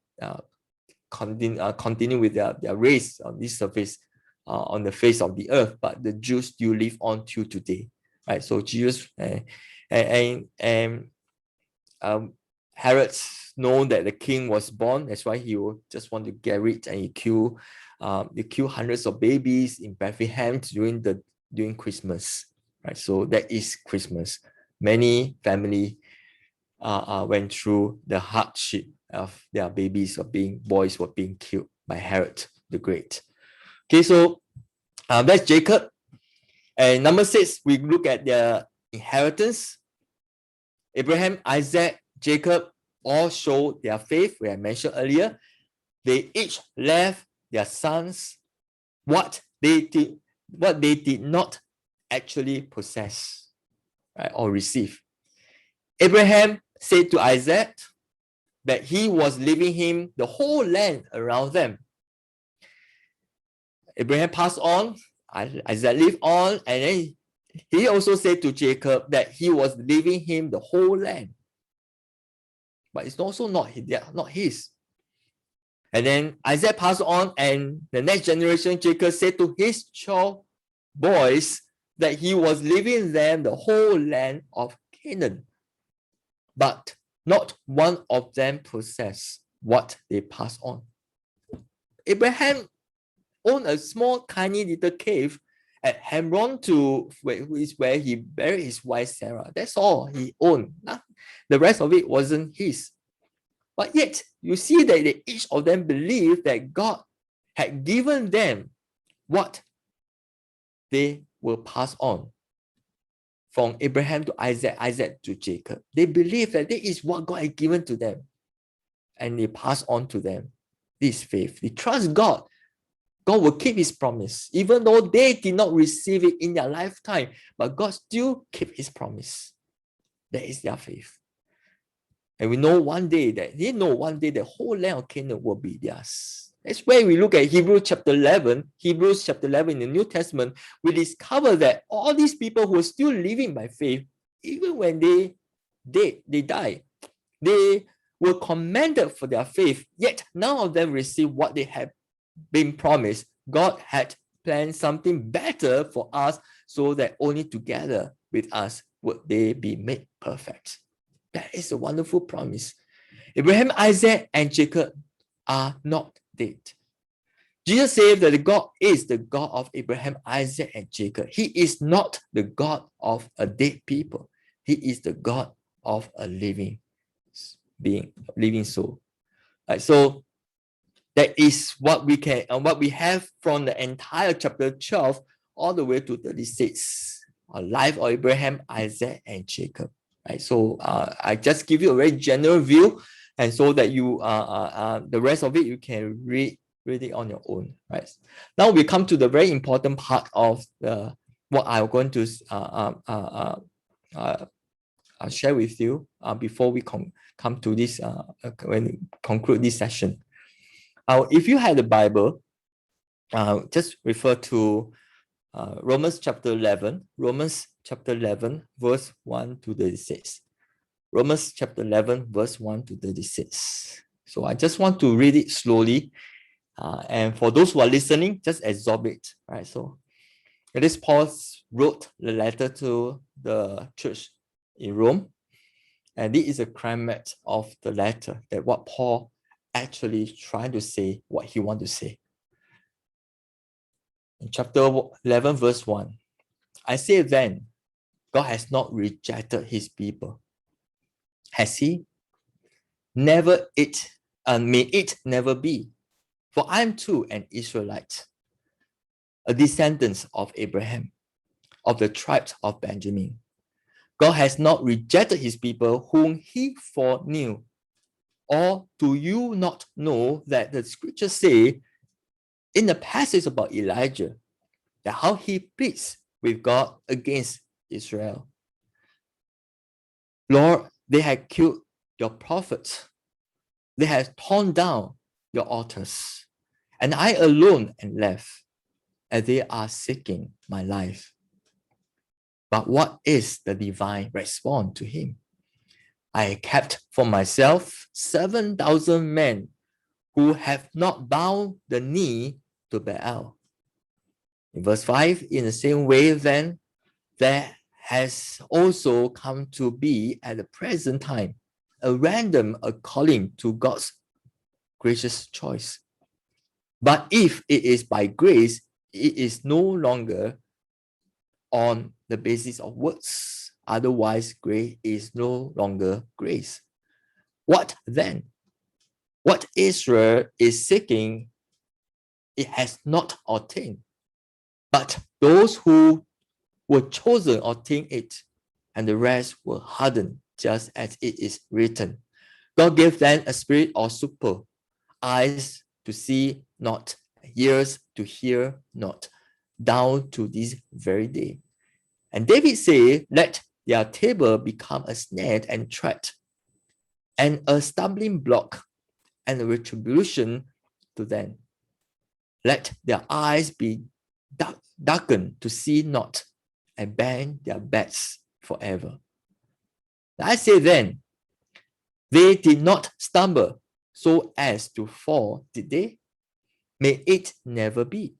continue with their race on this surface, on the face of the earth, but the Jews still live on till today, right? So Jews Herod known that the king was born. That's why he will just want to get rid, and he kill hundreds of babies in Bethlehem during Christmas, right? So that is Christmas. Many family went through the hardship of their boys were being killed by Herod the Great. Okay, so that's Jacob. And number 6, we look at their inheritance. Abraham, Isaac, Jacob all showed their faith, we had mentioned earlier. They each left their sons what they did not actually possess, right, or receive. Abraham said to Isaac that he was leaving him the whole land around them. Abraham passed on, Isaac lived on, and then he also said to Jacob that he was leaving him the whole land. But it's also not his. And then Isaac passed on, and the next generation, Jacob said to his 12 boys that he was leaving them the whole land of Canaan. But not one of them possessed what they passed on. Abraham owned a small, tiny little cave at Hebron where he buried his wife Sarah. That's all he owned. The rest of it wasn't his. But yet, you see that each of them believed that God had given them what they will pass on from Abraham to Isaac, Isaac to Jacob. They believed that this is what God had given to them. And they pass on to them this faith. They trust God. God will keep his promise, even though they did not receive it in their lifetime, but God still keep his promise. That is their faith. And we know one day that the whole land of Canaan will be theirs. That's where we look at Hebrews chapter 11 in the New Testament. We discover that all these people who are still living by faith, even when they die, they were commended for their faith, yet none of them received what they had been promised. God had planned something better for us so that only together with us would they be made perfect. That is a wonderful promise. Abraham, Isaac, and Jacob are not dead. Jesus said that God is the God of Abraham, Isaac, and Jacob. He is not the God of a dead people. He is the God of a living being, living soul. Right, so that is what we have from the entire chapter 12 all the way to 36. A life of Abraham, Isaac, and Jacob. Right, so I just give you a very general view, and so that you the rest of it you can read it on your own. Right. Now we come to the very important part of what I'm going to share with you before we come to this when we conclude this session. If you had the Bible, just refer to Romans chapter 11, verse 1 to 36. Romans chapter 11, verse 1 to 36. So I just want to read it slowly. And for those who are listening, just absorb it. Right. So this Paul wrote the letter to the church in Rome. And this is a climax of the letter, that what Paul actually trying to say, what he want to say. In chapter 11, verse 1, I say then, God has not rejected his people. Has he? Never it, and may it never be. For I am too an Israelite, a descendant of Abraham, of the tribes of Benjamin. God has not rejected his people whom he foreknew. Or do you not know that the scriptures say in the passage about Elijah, that how he pleads with God against Israel? Lord, they had killed your prophets. They had torn down your altars. And I alone am left, and they are seeking my life. But what is the divine response to him? I kept for myself 7,000 men who have not bowed the knee to Baal. In verse 5, in the same way then, there has also come to be at the present time a random according to God's gracious choice. But if it is by grace, it is no longer on the basis of works. Otherwise, grace is no longer grace. What then? What Israel is seeking, it has not obtained. But those who were chosen obtained it, and the rest were hardened, just as it is written. God gave them a spirit of stupor, eyes to see not, ears to hear not, down to this very day. And David said, let their table become a snare and trap, and a stumbling block, and a retribution to them. Let their eyes be darkened to see not, and bend their backs forever. I say then, they did not stumble so as to fall, did they? May it never be.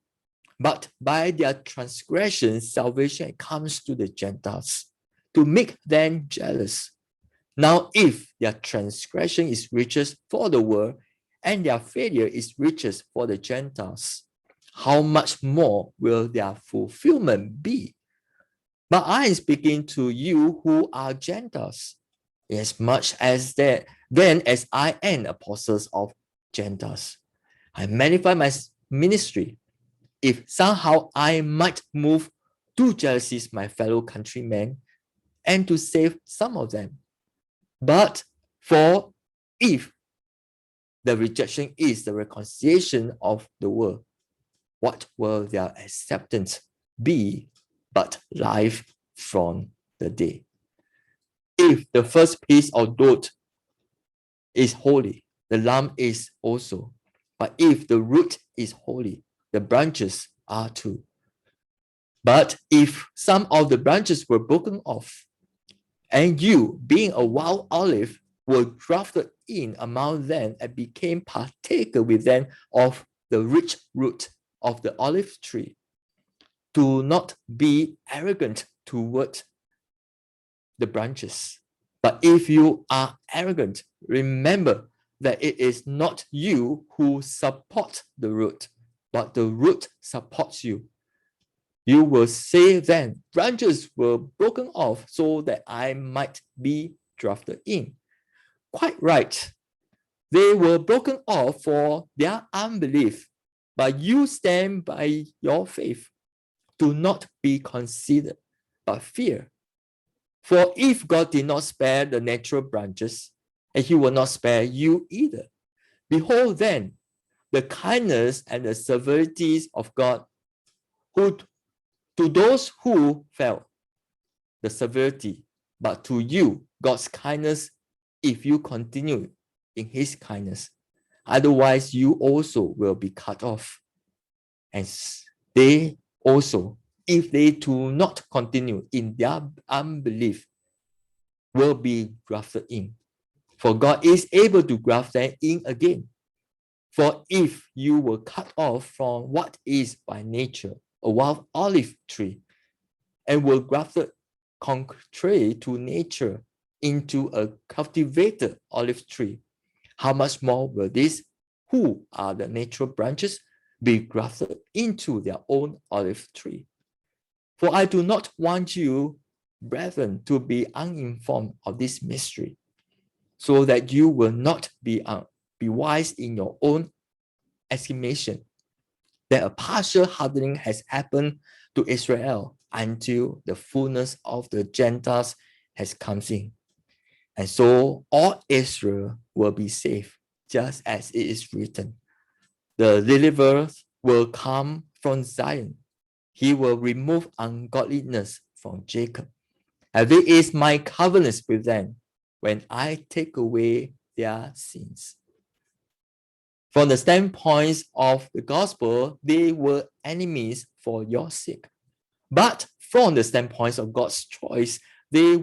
But by their transgression, salvation comes to the Gentiles to make them jealous. Now, if their transgression is riches for the world, and their failure is riches for the Gentiles, how much more will their fulfillment be? But I am speaking to you who are Gentiles, as much as that then as I am apostles of Gentiles. I magnify my ministry, if somehow I might move to jealousies my fellow countrymen and to save some of them. But for if the rejection is the reconciliation of the world, what will their acceptance be but life from the dead? If the first piece of dough is holy, the lump is also. But if the root is holy, the branches are too. But if some of the branches were broken off, and you, being a wild olive, were grafted in among them and became partaker with them of the rich root of the olive tree, do not be arrogant toward the branches. But if you are arrogant, remember that it is not you who support the root, but the root supports you. You will say then, branches were broken off so that I might be drafted in. Quite right. They were broken off for their unbelief, but you stand by your faith. Do not be considered, but fear. For if God did not spare the natural branches, and he will not spare you either. Behold then the kindness and the severities of God, who to those who fell, the severity, but to you, God's kindness, if you continue in his kindness. Otherwise, you also will be cut off. And they also, if they do not continue in their unbelief, will be grafted in. For God is able to graft them in again. For if you were cut off from what is by nature a wild olive tree, and were grafted contrary to nature into a cultivated olive tree, how much more will these, who are the natural branches, be grafted into their own olive tree? For I do not want you, brethren, to be uninformed of this mystery, so that you will not be wise in your own estimation, that a partial hardening has happened to Israel until the fullness of the Gentiles has come in. And so all Israel will be saved, just as it is written. The deliverer will come from Zion. He will remove ungodliness from Jacob. And this is my covenant with them when I take away their sins. From the standpoint of the gospel, they were enemies for your sake. But from the standpoint of God's choice, they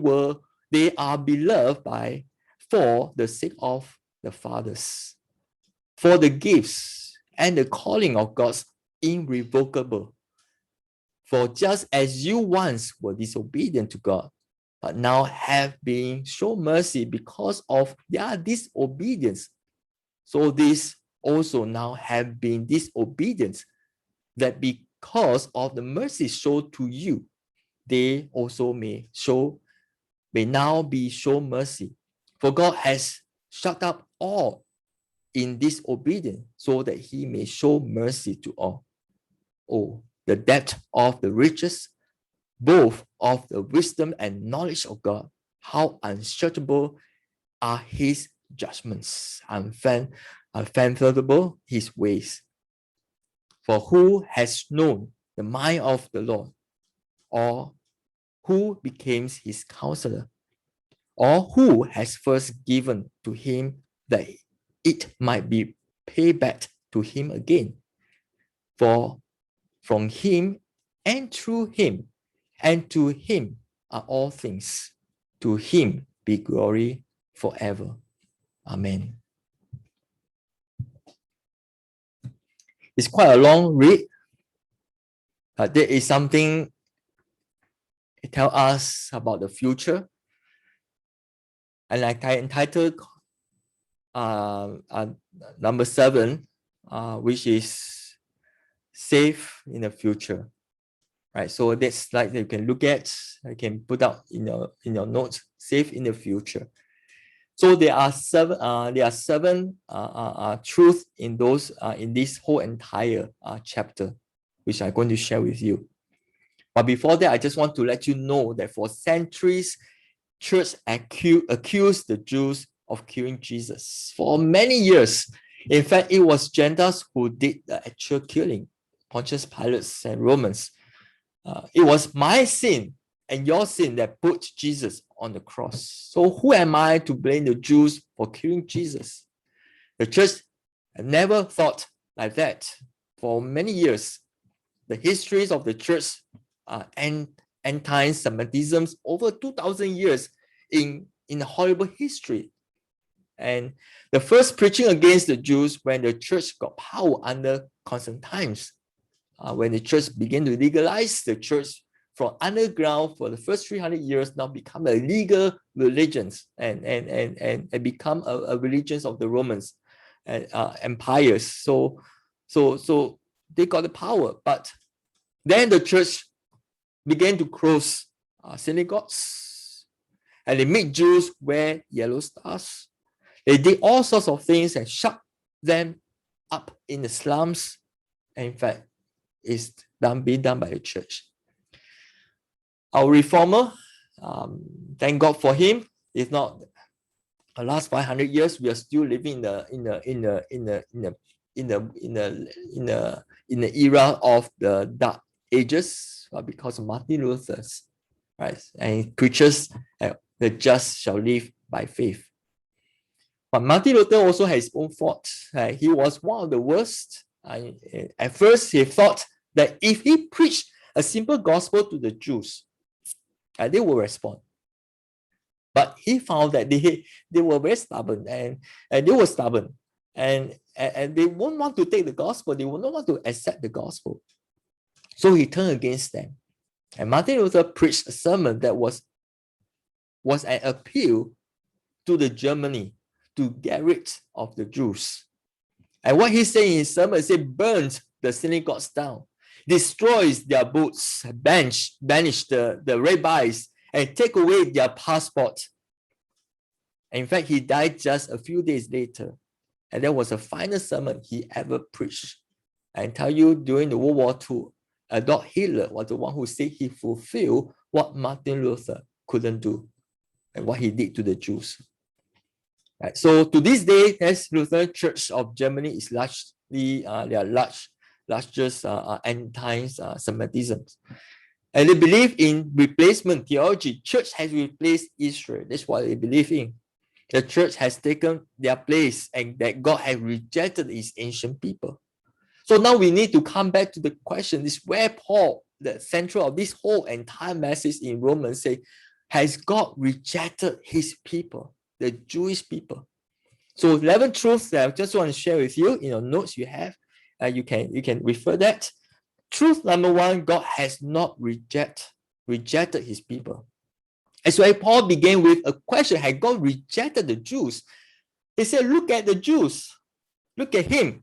are beloved for the sake of the fathers. For the gifts and the calling of God's irrevocable. For just as you once were disobedient to God, but now have been shown mercy because of their disobedience, so these also now have been disobedient, that because of the mercy shown to you, they also may now be shown mercy. For God has shut up all in disobedience, so that he may show mercy to all. Oh, the depth of the riches, both of the wisdom and knowledge of God, how unsearchable are his judgments, unfathomable his ways. For who has known the mind of the Lord, or who became his counselor, or who has first given to him that it might be paid back to him again? For from him and through him and to him are all things. To him be glory forever. Amen. It's quite a long read. There is something it tells us about the future. And like I entitled number 7, which is safe in the future. Right, so that slide that you can look at, you can put out in your notes, safe in the future. So there are seven truths in those in this whole entire chapter, which I'm going to share with you. But before that, I just want to let you know that for centuries, church accused the Jews of killing Jesus. For many years, in fact, it was Gentiles who did the actual killing, Pontius Pilate and Romans. It was my sin and your sin that put Jesus on the cross. So who am I to blame the Jews for killing Jesus? The church never thought like that. For many years, the histories of the church anti-Semitism over 2,000 years in horrible history. And the first preaching against the Jews when the church got power under Constantine, when the church began to legalize the church from underground for the first 300 years, now become a legal religion and become a religion of the Romans and empires. So they got the power, but then the church began to close synagogues, and they made Jews wear yellow stars. They did all sorts of things and shut them up in the slums. And in fact, it's being done by the church. Our reformer, thank God for him. If not, the last 500 years, we are still living in the era of the Dark Ages, because of Martin Luther's, right? And he preaches the just shall live by faith. But Martin Luther also has his own faults. He was one of the worst. At first, he thought that if he preached a simple gospel to the Jews, they will respond. But he found that they were very stubborn, and they were stubborn, and they won't want to take the gospel. They will not want to accept the gospel. So he turned against them. And Martin Luther preached a sermon that was an appeal to the Germany to get rid of the Jews. And what he said in his sermon, he said, burn the synagogues down, destroys their booths, banish the rabbis, and take away their passport. And in fact, he died just a few days later. And that was the final sermon he ever preached. I tell you, during the World War II, Adolf Hitler was the one who said he fulfilled what Martin Luther couldn't do and what he did to the Jews. Right. So to this day, as Lutheran Church of Germany is largely their largest anti-Semitism. And they believe in replacement theology. Church has replaced Israel. That's what they believe in. The church has taken their place and that God has rejected his ancient people. So now we need to come back to the question, this where Paul, the central of this whole entire message in Romans, say, has God rejected his people, the Jewish people? So 11 truths that I just want to share with you in your notes you have. You can refer that. Truth number 1, God has not rejected his people. That's why Paul began with a question, had God rejected the Jews? He said, look at the Jews. Look at him.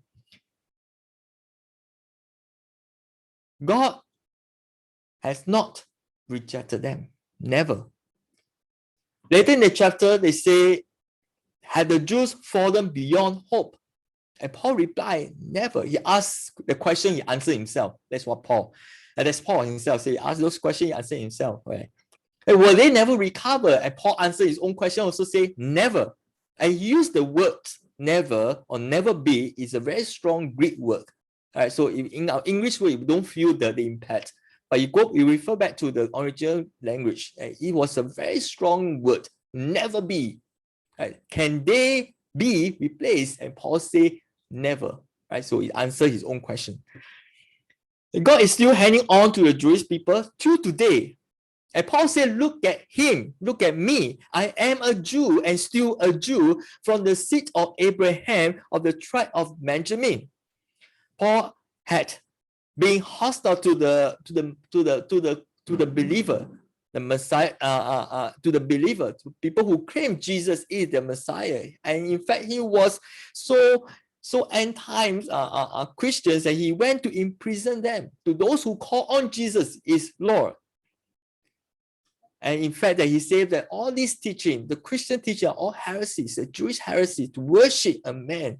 God has not rejected them. Never. Later in the chapter, they say, had the Jews fallen beyond hope? And Paul replied, never. He asked the question, he answered himself. That's what Paul, and that's Paul himself. So he asked those questions, he answered himself. Right? And will they never recover? And Paul answered his own question, also say, never. And he used the word never or never be is a very strong Greek word. All right, so in our English word, we don't feel the impact. But you refer back to the original language. It was a very strong word, never be. Right? Can they be replaced? And Paul say, never. Right? So he answered his own question. And God is still hanging on to the Jewish people till today. And Paul said, look at him, look at me. I am a Jew and still a Jew from the seed of Abraham of the tribe of Benjamin. Paul had been hostile to the believer, the Messiah, to the believer, to people who claim Jesus is the Messiah. And in fact, he was so end times Christians that he went to imprison them. To those who call on Jesus is Lord. And in fact, that he said that all these teaching, the Christian teaching, are all heresies, the Jewish heresy to worship a man.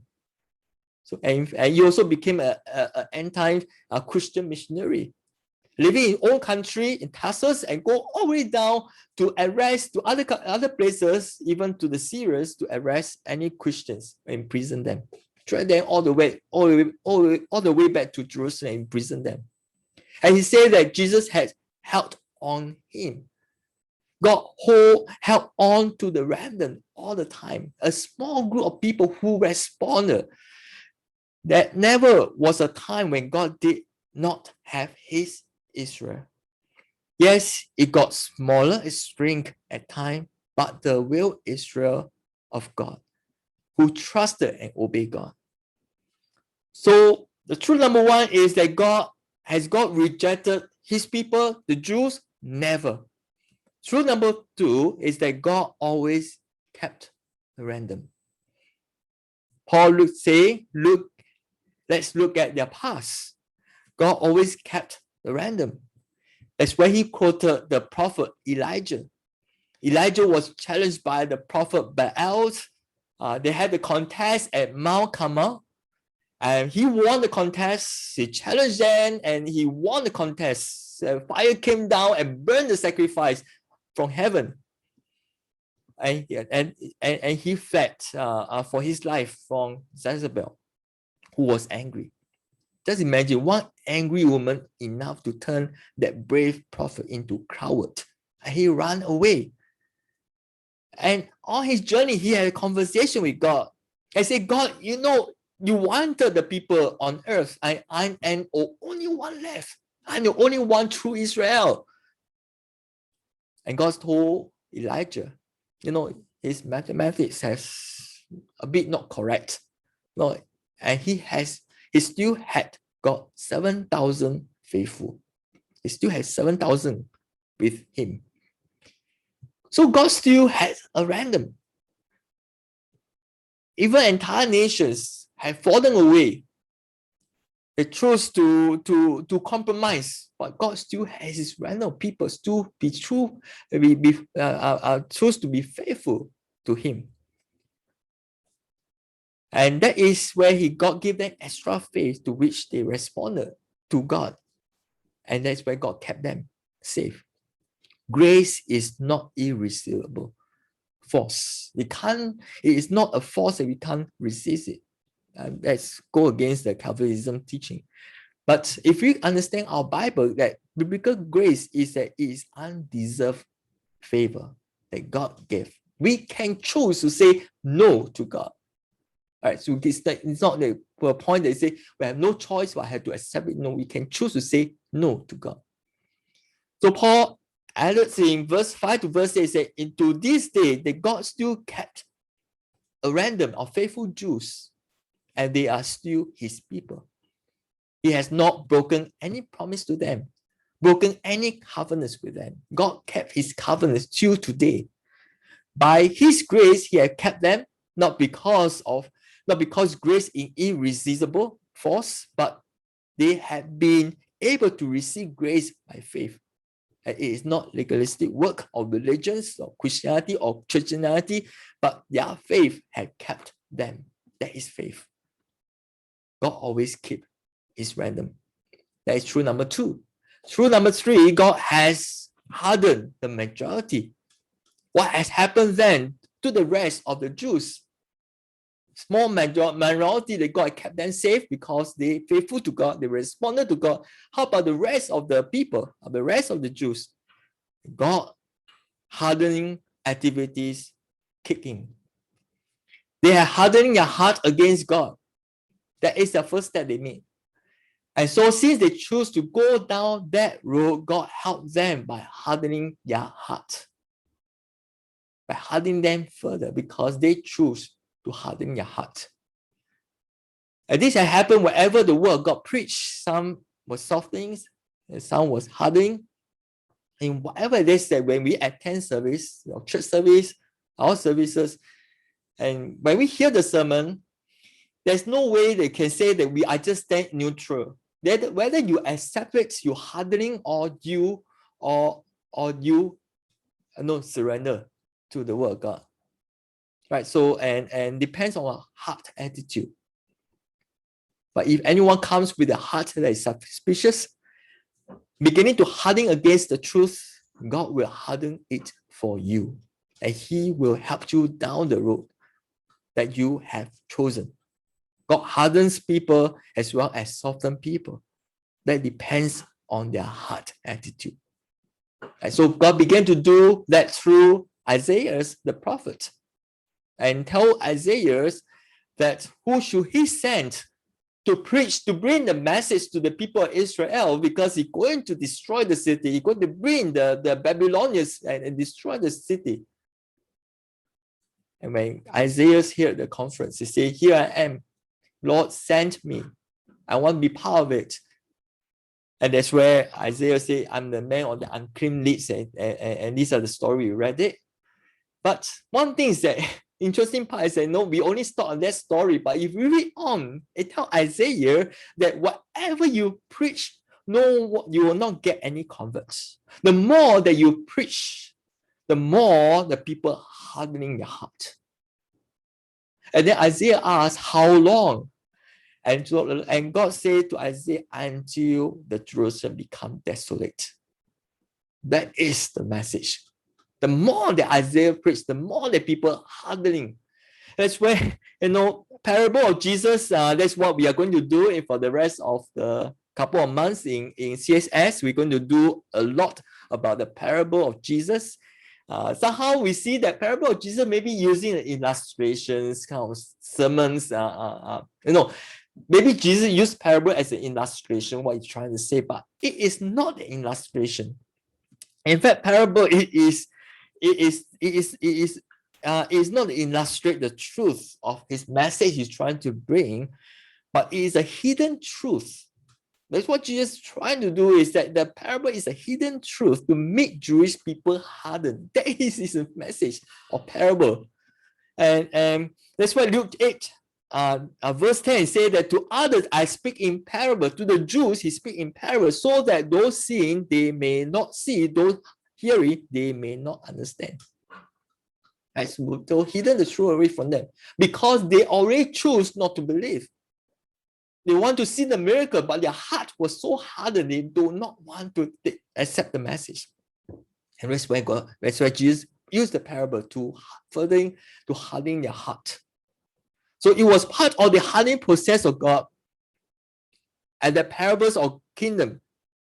So and he also became an end-time Christian missionary, living in own country in Tarsus, and go all the way down to arrest to other places, even to the Syrians, to arrest any Christians and imprison them. Drag them all the way back to Jerusalem and imprison them. And he said that Jesus had held on him. God held on to the remnant all the time. A small group of people who responded. That never was a time when God did not have his Israel. Yes, it got smaller, it shrank at times, but the real Israel of God, who trusted and obeyed God. So the truth number one is that God rejected his people, the Jews? Never. Truth number two is that God always kept the random. Paul let's look at their past. God always kept the random. That's why he quoted the prophet Elijah. Elijah was challenged by the prophet Baal. They had the contest at Mount Carmel, and he won the contest. He challenged them, and he won the contest. Fire came down and burned the sacrifice from heaven. And he fled for his life from Jezebel, who was angry. Just imagine one angry woman enough to turn that brave prophet into coward. And he ran away. And on his journey, he had a conversation with God. I said, God, you wanted the people on earth. I'm only one left. I'm the only one true Israel. And God told Elijah, his mathematics has a bit not correct. And he still had got 7,000 faithful. He still has 7,000 with him. So God still has a random. Even entire nations have fallen away. They chose to compromise, but God still has his random. People still be true, choose to be faithful to him. And that is where God gave them extra faith to which they responded to God. And that's where God kept them safe. Grace is not irresistible force. It is not a force that we can't resist it. Let's go against the Calvinism teaching. But if we understand our Bible, that biblical grace is that it is undeserved favor that God gave. We can choose to say no to God. All right, so it's not the point that you say we have no choice, but I have to accept it. No, we can choose to say no to God. So Paul added in verse 5 to verse 8, said, into this day that God still kept a random of faithful Jews, and they are still his people. He has not broken any promise to them, broken any covenants with them. God kept his covenants till today. By his grace, he has kept them, not because grace is irresistible force, but they have been able to receive grace by faith. And it is not legalistic work of religions or Christianity or Christianity, but their faith has kept them. That is faith. God always keeps his random. That is true number two. True number three, God has hardened the majority. What has happened then to the rest of the Jews? Small minority, that God kept them safe because they faithful to God, they responded to God. How about the rest of the people, the rest of the Jews? God hardening activities kicking. They are hardening their heart against God. That is the first step they made. And so since they choose to go down that road, God helped them by hardening their heart. By hardening them further because they choose to harden their heart. And this had happened wherever the word of God preached. Some was softening, and some was hardening. in whatever it is that when we attend service, your church service, our services, and when we hear the sermon, there's no way they can say that we are just stand neutral. That whether you accept it, you hardening, or you surrender to the word of God. Right. So and depends on our heart attitude. But if anyone comes with a heart that is suspicious, beginning to harden against the truth, God will harden it for you. And He will help you down the road that you have chosen. God hardens people as well as softens people. That depends on their heart attitude. And so God began to do that through Isaiah, the prophet, and tell Isaiah that who should he send to preach, to bring the message to the people of Israel, because he's going to destroy the city. He's going to bring the Babylonians and destroy the city. And when Isaiah here at the conference, he said, "Here I am. Lord sent me. I want to be part of it." And that's where Isaiah said, "I'm the man on the unclean lips," and these are the story. You read it. But one thing is that interesting part is that no, we only stop on that story. But if we read on, it tells Isaiah that whatever you preach, no, you will not get any converts. The more that you preach, the more the people hardening their heart. And then Isaiah asked, "How long?" And God said to Isaiah, "Until the Jerusalem become desolate." That is the message. The more that Isaiah preached, the more that people hardening. That's where, parable of Jesus, that's what we are going to do for the rest of the couple of months in CSS. We're going to do a lot about the parable of Jesus. Somehow we see that parable of Jesus maybe using illustrations, kind of sermons, maybe Jesus used parable as an illustration, what he's trying to say, but it is not an illustration. In fact, parable is not to illustrate the truth of his message he's trying to bring, but it is a hidden truth. That's what Jesus is trying to do, is that the parable is a hidden truth to make Jewish people harden. That is his message of parable. And that's why Luke 8, verse 10 says that to others I speak in parable. To the Jews he speak in parable, so that those seeing they may not see, those hearing they may not understand. So hidden the truth away from them, because they already choose not to believe. They want to see the miracle, but their heart was so hardened, they do not want to accept the message. And that's why Jesus used the parable to harden their heart. So it was part of the hardening process of God, and the parables of kingdom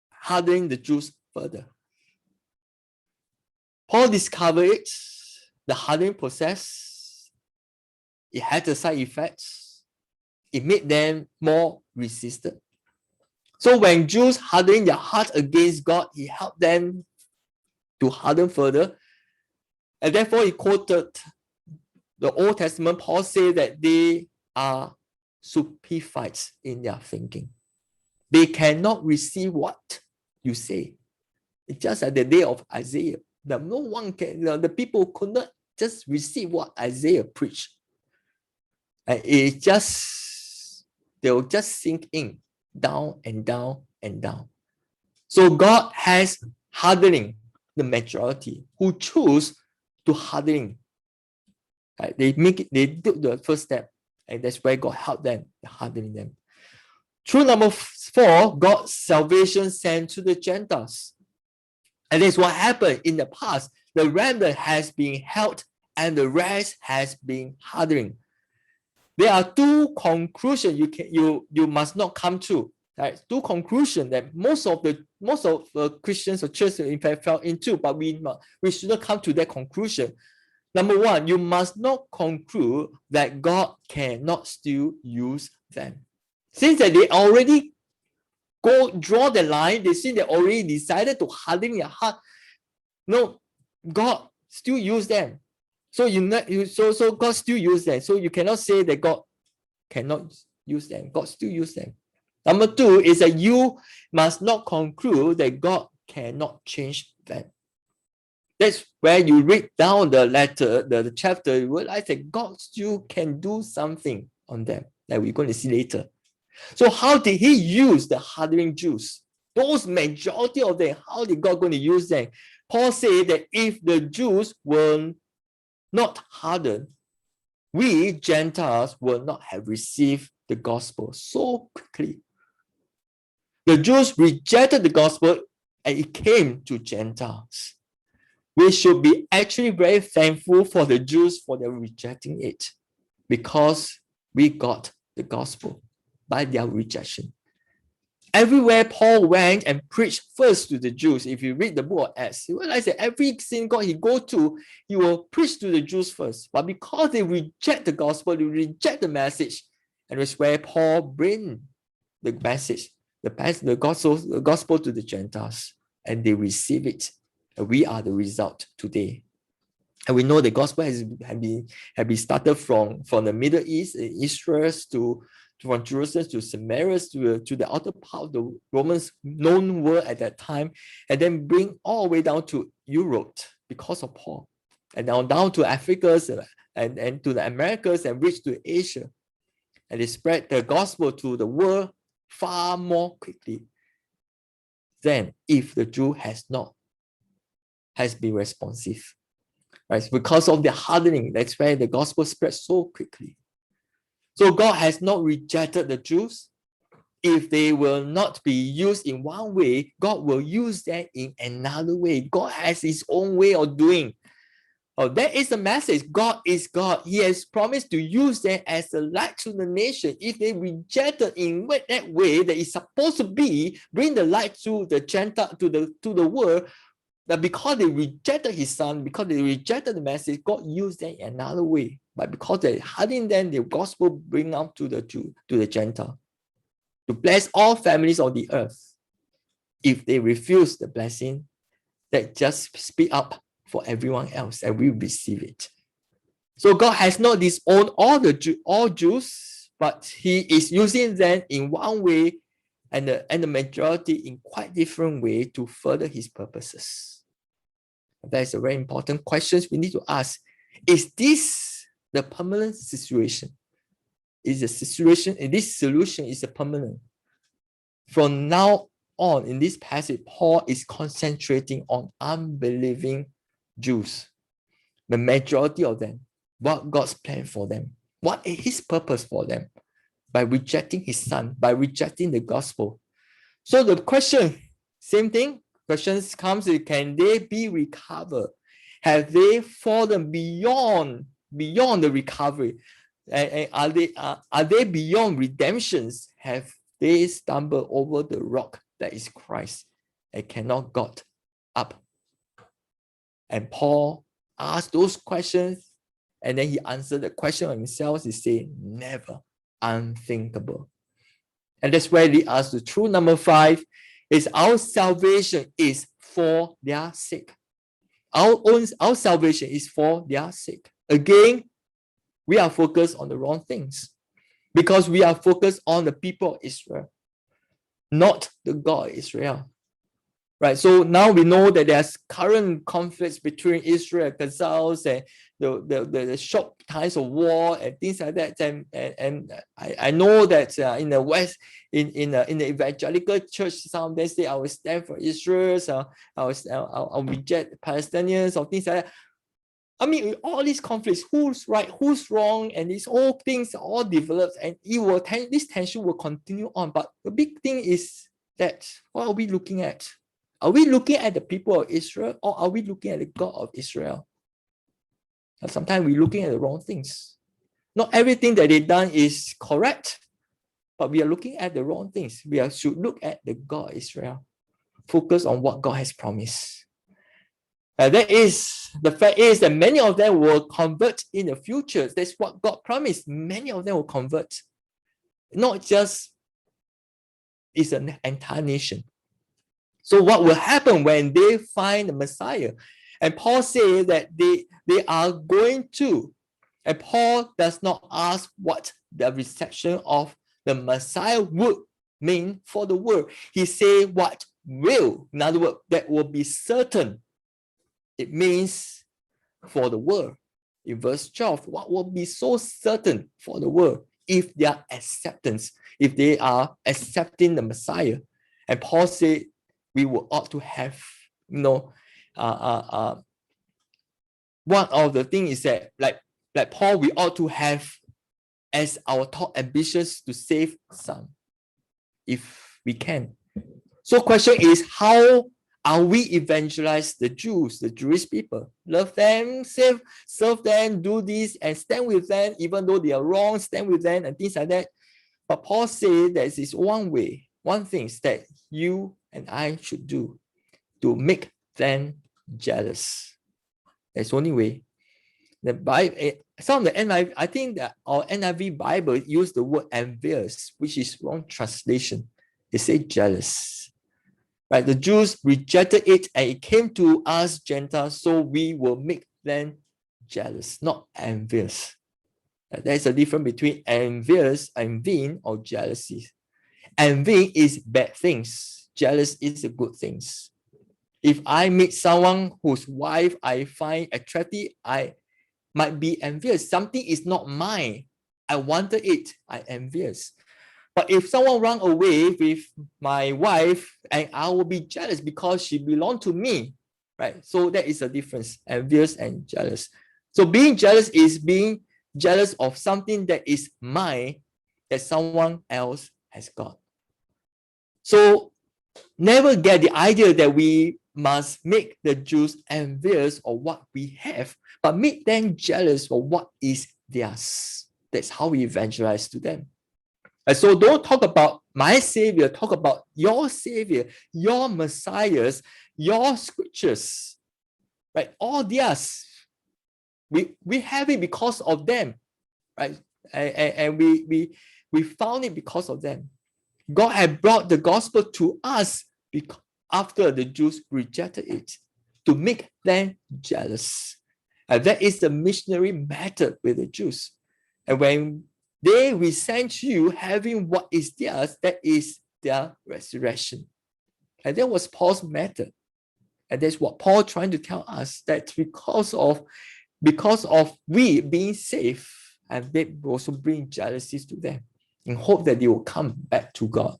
hardening the Jews further. Paul discovered it, the hardening process. It had the side effects. It made them more resistant. So when Jews hardened their heart against God, he helped them to harden further. And therefore, he quoted the Old Testament. Paul said that they are stupefied in their thinking. They cannot receive what you say. It's just at the day of Isaiah. No one can, the people could not just receive what Isaiah preached. And it just, they'll just sink in, down and down and down. So God has hardening the majority who choose to hardening. Right? They took the first step, and that's where God helped them, hardening them. Truth number 4, God's salvation sent to the Gentiles. And that's what happened in the past. The remnant has been held, and the rest has been hardening. There are two conclusions you must not come to. Right? Two conclusions that most of the Christians or churches in fact fell into, but we should not come to that conclusion. Number 1, you must not conclude that God cannot still use them. Since that they already draw the line, they see they already decided to harden their heart. No, God still use them. So so God still use them. So you cannot say that God cannot use them. God still use them. Number 2 is that you must not conclude that God cannot change event. That's where you read down the letter, the chapter, you realize that God still can do something on them, that we're going to see later. So how did he use the hardening Jews? Those majority of them, how did God going to use them? Paul said that if the Jews were not hardened, we Gentiles will not have received the gospel so quickly. The Jews rejected the gospel and it came to Gentiles. We should be actually very thankful for the Jews for their rejecting it, because we got the gospel by their rejection. Everywhere Paul went and preached first to the Jews, if you read the book of Acts, you realize that every synagogue he go to, he will preach to the Jews first. But because they reject the gospel, they reject the message, and it's where Paul bring the message, the gospel to the Gentiles, and they receive it. And we are the result today. And we know the gospel has been started from the Middle East, Israel, from Jerusalem to Samaria, to the outer part of the Romans known world at that time, and then bring all the way down to Europe because of Paul, and now down to Africa and to the Americas, and reach to Asia. And they spread the gospel to the world far more quickly than if the Jew has been responsive. Right? Because of the hardening, that's why the gospel spreads so quickly. So God has not rejected the Jews. If they will not be used in one way, God will use them in another way. God has his own way of doing. Oh, that is the message. God is God. He has promised to use them as a light to the nation. If they rejected in that way that is supposed to be, bring the light to the Gentile, to the world, that because they rejected his son, because they rejected the message, God used them in another way. But because they hardened them, the gospel bring out to the Jew, to the Gentile, to bless all families on the earth. If they refuse the blessing, that just speak up for everyone else, and we receive it. So God has not disowned all Jews, but he is using them in one way, and the majority in quite different way to further his purposes. That is a very important question we need to ask. Is this the permanent situation? Is the situation, and this solution is a permanent? From now on, in this passage, Paul is concentrating on unbelieving Jews, the majority of them, what God's plan for them, what is his purpose for them, by rejecting his son, by rejecting the gospel. So the question, same thing, questions comes, can they be recovered? Have they fallen beyond the recovery? And are they beyond redemptions? Have they stumbled over the rock that is Christ and cannot got up? And Paul asked those questions, and then he answered the question of himself. He said, never, unthinkable. And that's where he asked the true number 5 is our salvation is for their sake. Our salvation is for their sake. Again, we are focused on the wrong things, because we are focused on the people of Israel, not the God of Israel. Right, so now we know that there's current conflicts between Israel and Gazals, and the short times of war and things like that. And I know that in the West, in the evangelical church, some they say I will stand for Israel, so I'll reject Palestinians or things like that. I mean, with all these conflicts, who's right, who's wrong, and these all things are all developed, and this tension will continue on. But the big thing is that what are we looking at? Are we looking at the people of Israel, or are we looking at the God of Israel? And sometimes we're looking at the wrong things. Not everything that they've done is correct, but we are looking at the wrong things. We should look at the God of Israel. Focus on what God has promised. The fact is that many of them will convert in the future. That's what God promised. Many of them will convert. Not just it's an entire nation. So what will happen when they find the Messiah? And Paul says that they are going to, and Paul does not ask what the reception of the Messiah would mean for the world. He says what will, in other words, that will be certain. It means for the world. In verse 12, what will be so certain for the world if their acceptance, if they are accepting the Messiah? And Paul said, we will ought to have, one of the things is that, like Paul, we ought to have as our top ambitions to save some, if we can. So question is, how are we evangelize the Jews, the Jewish people? Love them, serve them, do this, and stand with them, even though they are wrong, stand with them, and things like that. But Paul said there is one way, one thing that you and I should do to make them jealous. That's the only way. The Bible, some of the NIV, I think that our NIV Bible use the word envious, which is wrong translation. They say jealous. Right? The Jews rejected it and it came to us Gentiles, so we will make them jealous, not envious. There's a difference between envious, envying, or jealousy. Envying is bad things. Jealous is the good things. If I meet someone whose wife I find attractive, I might be envious. Something is not mine. I wanted it. I envious. But if someone run away with my wife, and I will be jealous because she belonged to me, right? So that is a difference, envious and jealous. So being jealous is being jealous of something that is mine that someone else has got. So never get the idea that we must make the Jews envious of what we have, but make them jealous of what is theirs. That's how we evangelize to them. And so don't talk about my Savior, talk about your Savior, your Messiahs, your scriptures, right? All theirs. We have it because of them, right? And we found it because of them. God had brought the gospel to us because after the Jews rejected it, to make them jealous. And that is the missionary method with the Jews. And when they resent you having what is theirs, that is their resurrection. And that was Paul's method. And that's what Paul trying to tell us, that because of we being saved, and they also bring jealousies to them in hope that they will come back to God.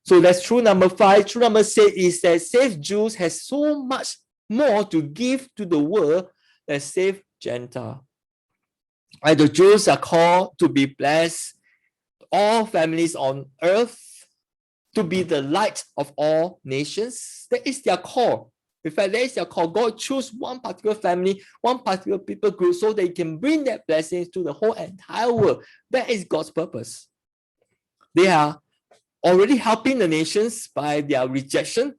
So that's true number 5. True number 6 is that saved Jews has so much more to give to the world than saved Gentile. And the Jews are called to be blessed, all families on earth, to be the light of all nations. That is their call. In fact, that is their call. God choose one particular family, one particular people group, so they can bring that blessings to the whole entire world. That is God's purpose. They are already helping the nations by their rejection,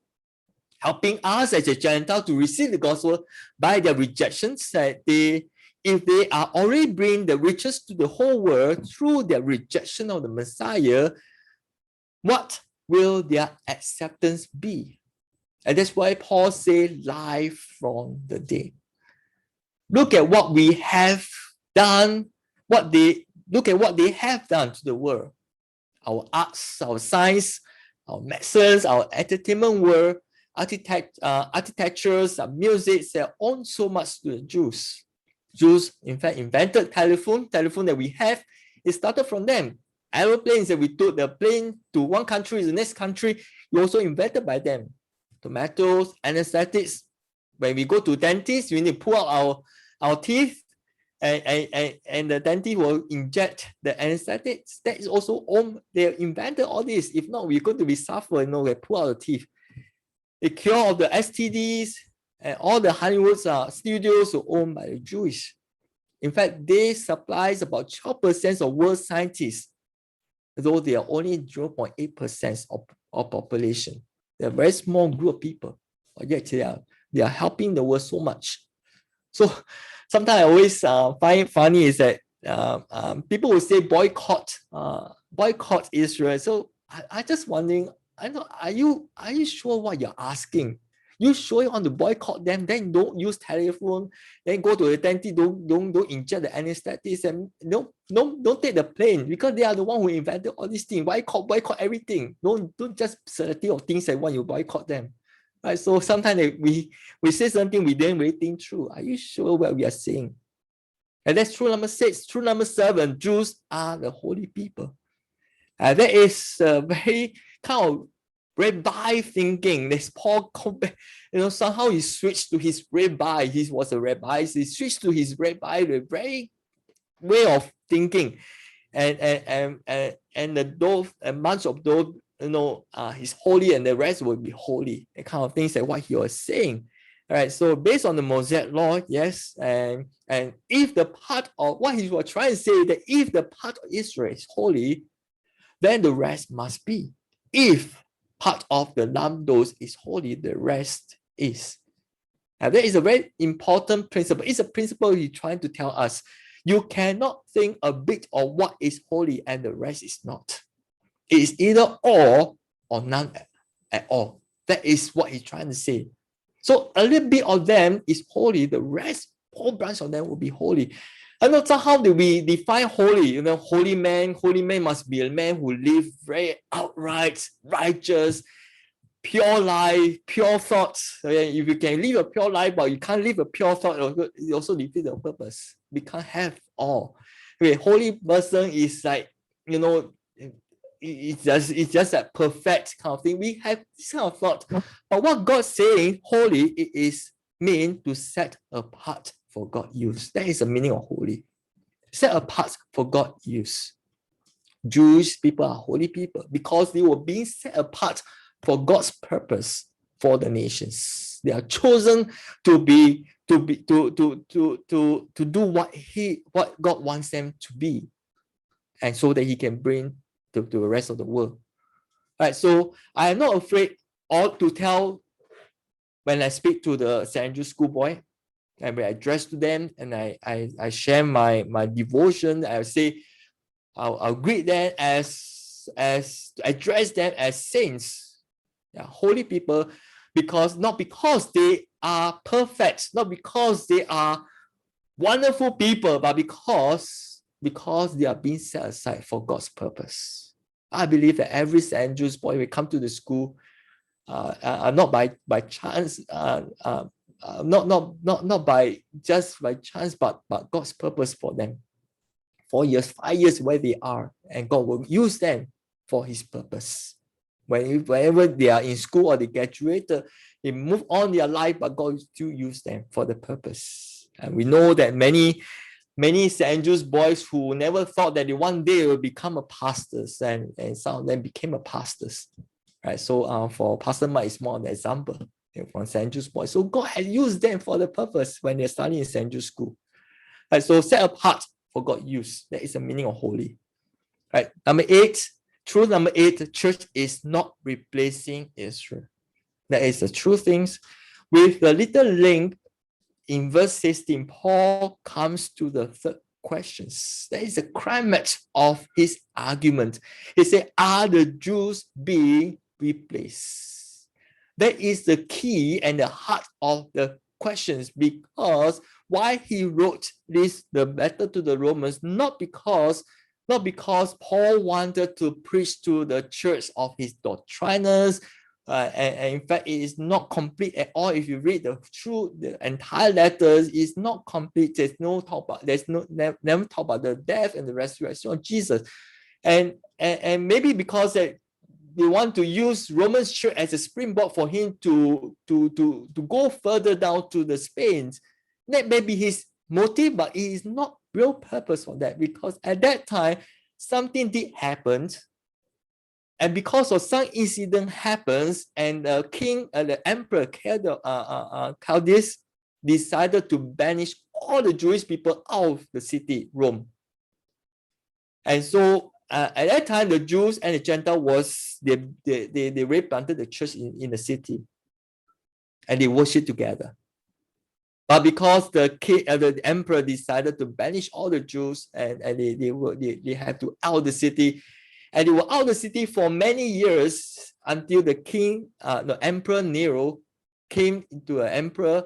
helping us as a Gentile to receive the gospel by their rejections. That if they are already bringing the riches to the whole world through their rejection of the Messiah, what will their acceptance be? And that's why Paul said, life from the dead. Look at what we have done, look at what they have done to the world. Our arts, our science, our medicines, our entertainment world, architectures, our music, they own so much to the Jews. Jews, in fact, invented telephone that we have. It started from them. Aeroplanes that we took the plane to one country to the next country, it also invented by them. Tomatoes, anesthetics. When we go to dentist, we need to pull out our teeth, and the dentist will inject the anesthetics. That is also they invented all this. If not, we're going to be suffering. We pull out the teeth. The cure of the STDs and all the Hollywood studios are owned by the Jewish. In fact, they supply about 12% of world scientists, though they are only 0.8% of population. They're a very small group of people, but yet they are helping the world so much. So sometimes I always find it funny is that people will say boycott Israel. So I just wondering, are you sure what you're asking? You sure you want to boycott them? Then don't use telephone. Then go to the dentist. Don't inject the anesthetics and don't take the plane because they are the one who invented all these things. Boycott everything. Don't just selective of things and when you boycott them. Right. So sometimes we say something we didn't really think through. Are you sure what we are saying? And that's true number 6. True number 7. Jews are the holy people. That is very kind of rabbi thinking. This Paul, somehow he switched to his rabbi. He was a rabbi. So he switched to his rabbi, the very way of thinking, and the those a bunch of those he's holy and the rest will be holy. The kind of things that what he was saying. All right. So based on the Mosaic law, yes, and if the part of what he was trying to say that if the part of Israel is holy, then the rest must be. If part of the Lamdos is holy, the rest is. And that is a very important principle. It's a principle he's trying to tell us. You cannot think a bit of what is holy and the rest is not. It is either all or none at all. That is what he's trying to say. So a little bit of them is holy, the rest, whole branch of them will be holy. And that's how do we define holy? Holy man must be a man who lives very outright, righteous, pure life, pure thoughts. If you can live a pure life, but you can't live a pure thought, it also defeats the purpose. We can't have all. Okay, holy person is like, it's just a perfect kind of thing. We have this kind of thought. But what God's saying, holy, it is mean to set apart for God use. That is the meaning of holy. Set apart for God use. Jewish people are holy people because they were being set apart for God's purpose for the nations. They are chosen to do what God wants them to be, and so that He can bring to the rest of the world. Right. So I am not afraid or to tell when I speak to the St. Andrew schoolboy, and when I address to them and I share my devotion, I'll say, I'll greet them as address them as saints, holy people, not because they are perfect, not because they are wonderful people, but because they are being set aside for God's purpose. I believe that every St. Andrew's boy will come to the school not by chance, not by just by chance, but God's purpose for them. 4 years, 5 years where they are, and God will use them for His purpose. Whenever they are in school or they graduate, they move on their life, but God will still use them for the purpose. And we know that many St. Andrew's boys who never thought that they one day will become a pastors, and some of them became a pastors. Right. So for Pastor Mike, it's more an example from St. Andrew's boys. So God has used them for the purpose when they're studying in St. Andrew's school. Right. So set apart for God use. That is the meaning of holy. Right. Number 8, truth number 8, the church is not replacing Israel. That is the true things. With the little link in verse 16, Paul comes to the third questions. That is the climax of his argument. He said, are the Jews being replaced? That is the key and the heart of the questions, because why he wrote this, the letter to the Romans, not because Paul wanted to preach to the church of his doctriners, and in fact, it is not complete at all. If you read the entire letters, it's not complete. There's no never talk about the death and the resurrection of Jesus, and maybe because they want to use Romans church as a springboard for him to go further down to the Spain. That may be his motive, but it is not real purpose for that, because at that time something did happen. And because of some incident happens, and the king, the emperor Claudius decided to banish all the Jewish people out of the city, Rome. And so at that time, the Jews and the Gentiles they replanted the church in the city, and they worship together. But because the king, the emperor decided to banish all the Jews, and they had to out the city. And they were out of the city for many years until the king, the Emperor Nero, came into an emperor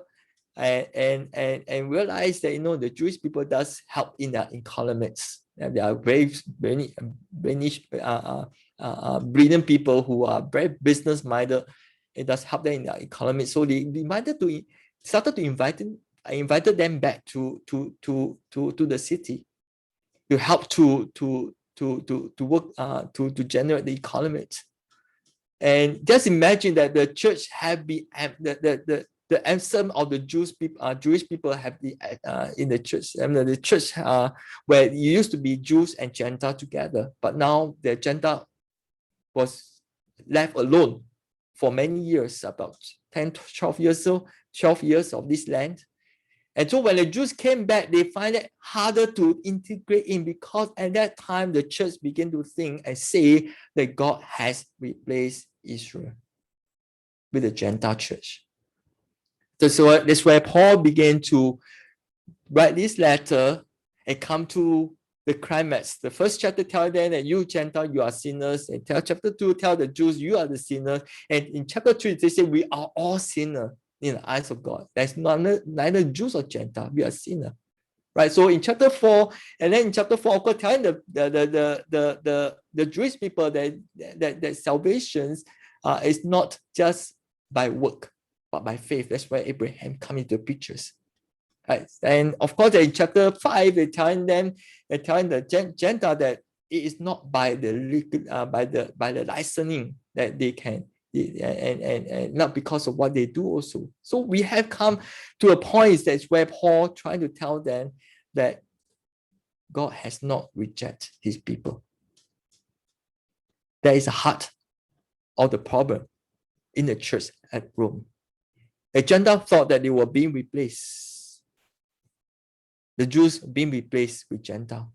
and realized that the Jewish people does help in their economics. And they are very brilliant people who are very business minded. It does help them in their economics. So they started to invited them back to the city to help to work to generate the economics. And just imagine that the church have been the anthem of the Jewish people have the in the church. I mean, the church where it used to be Jews and Gentile together, but now the Gentile was left alone for many years, about 10 to 12 years, 12 years of this land. And so when the Jews came back, they find it harder to integrate in, because at that time the church began to think and say that God has replaced Israel with the Gentile church. So that's where Paul began to write this letter and come to the climax. The first chapter tells them that you Gentile, you are sinners. And chapter 2 tells the Jews, you are the sinners. And in chapter 3, they say we are all sinners in the eyes of God. There's neither Jews or Gentile. We are sinners. Right? So in chapter 4, and then in chapter 4, of course, telling the Jewish people that salvation is not just by work, but by faith. That's where Abraham comes into the pictures. Right? And of course, in chapter 5, they're telling the Gentile that it is not by the licensing that they can, and not because of what they do also. So we have come to a point that's where Paul trying to tell them that God has not rejected his people. That is the heart of the problem in the church at Rome. The Gentile thought that they were being replaced. The Jews being replaced with Gentile.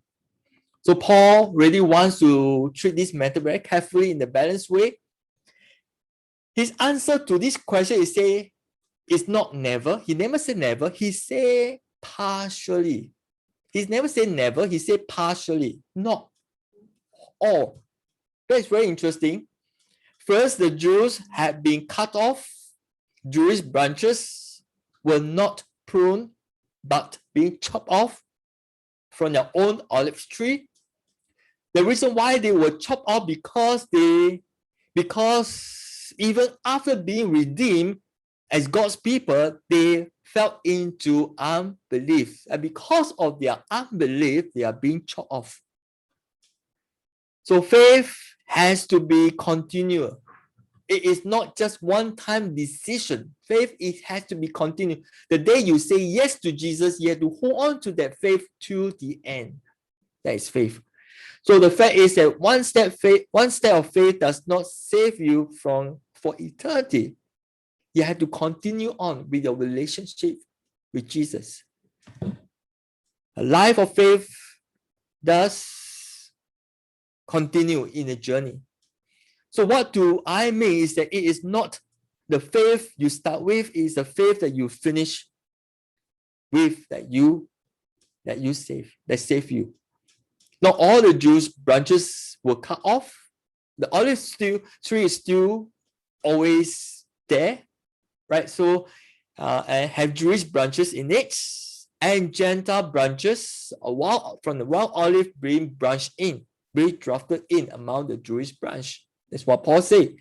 So Paul really wants to treat this matter very carefully in a balanced way. His answer to this question is say, it's not never. He never said never. He said partially. He's never said never. He said partially, not all. That's very interesting. First, the Jews had been cut off. Jewish branches were not pruned, but being chopped off from their own olive tree. The reason why they were chopped off because even after being redeemed as God's people, they fell into unbelief. And because of their unbelief, they are being chopped off. So faith has to be continual. It is not just one-time decision. Faith, it has to be continued. The day you say yes to Jesus, you have to hold on to that faith to the end. That is faith. So the fact is that one step of faith does not save you for eternity. You have to continue on with your relationship with Jesus. A life of faith does continue in a journey. So what do I mean is that it is not the faith you start with, it is the faith that you finish with, that save you. Not all the Jews' branches were cut off. The olive tree is still always there, right? So and have Jewish branches in it, and Gentile branches from the wild olive being drafted in among the Jewish branch. That's what Paul said.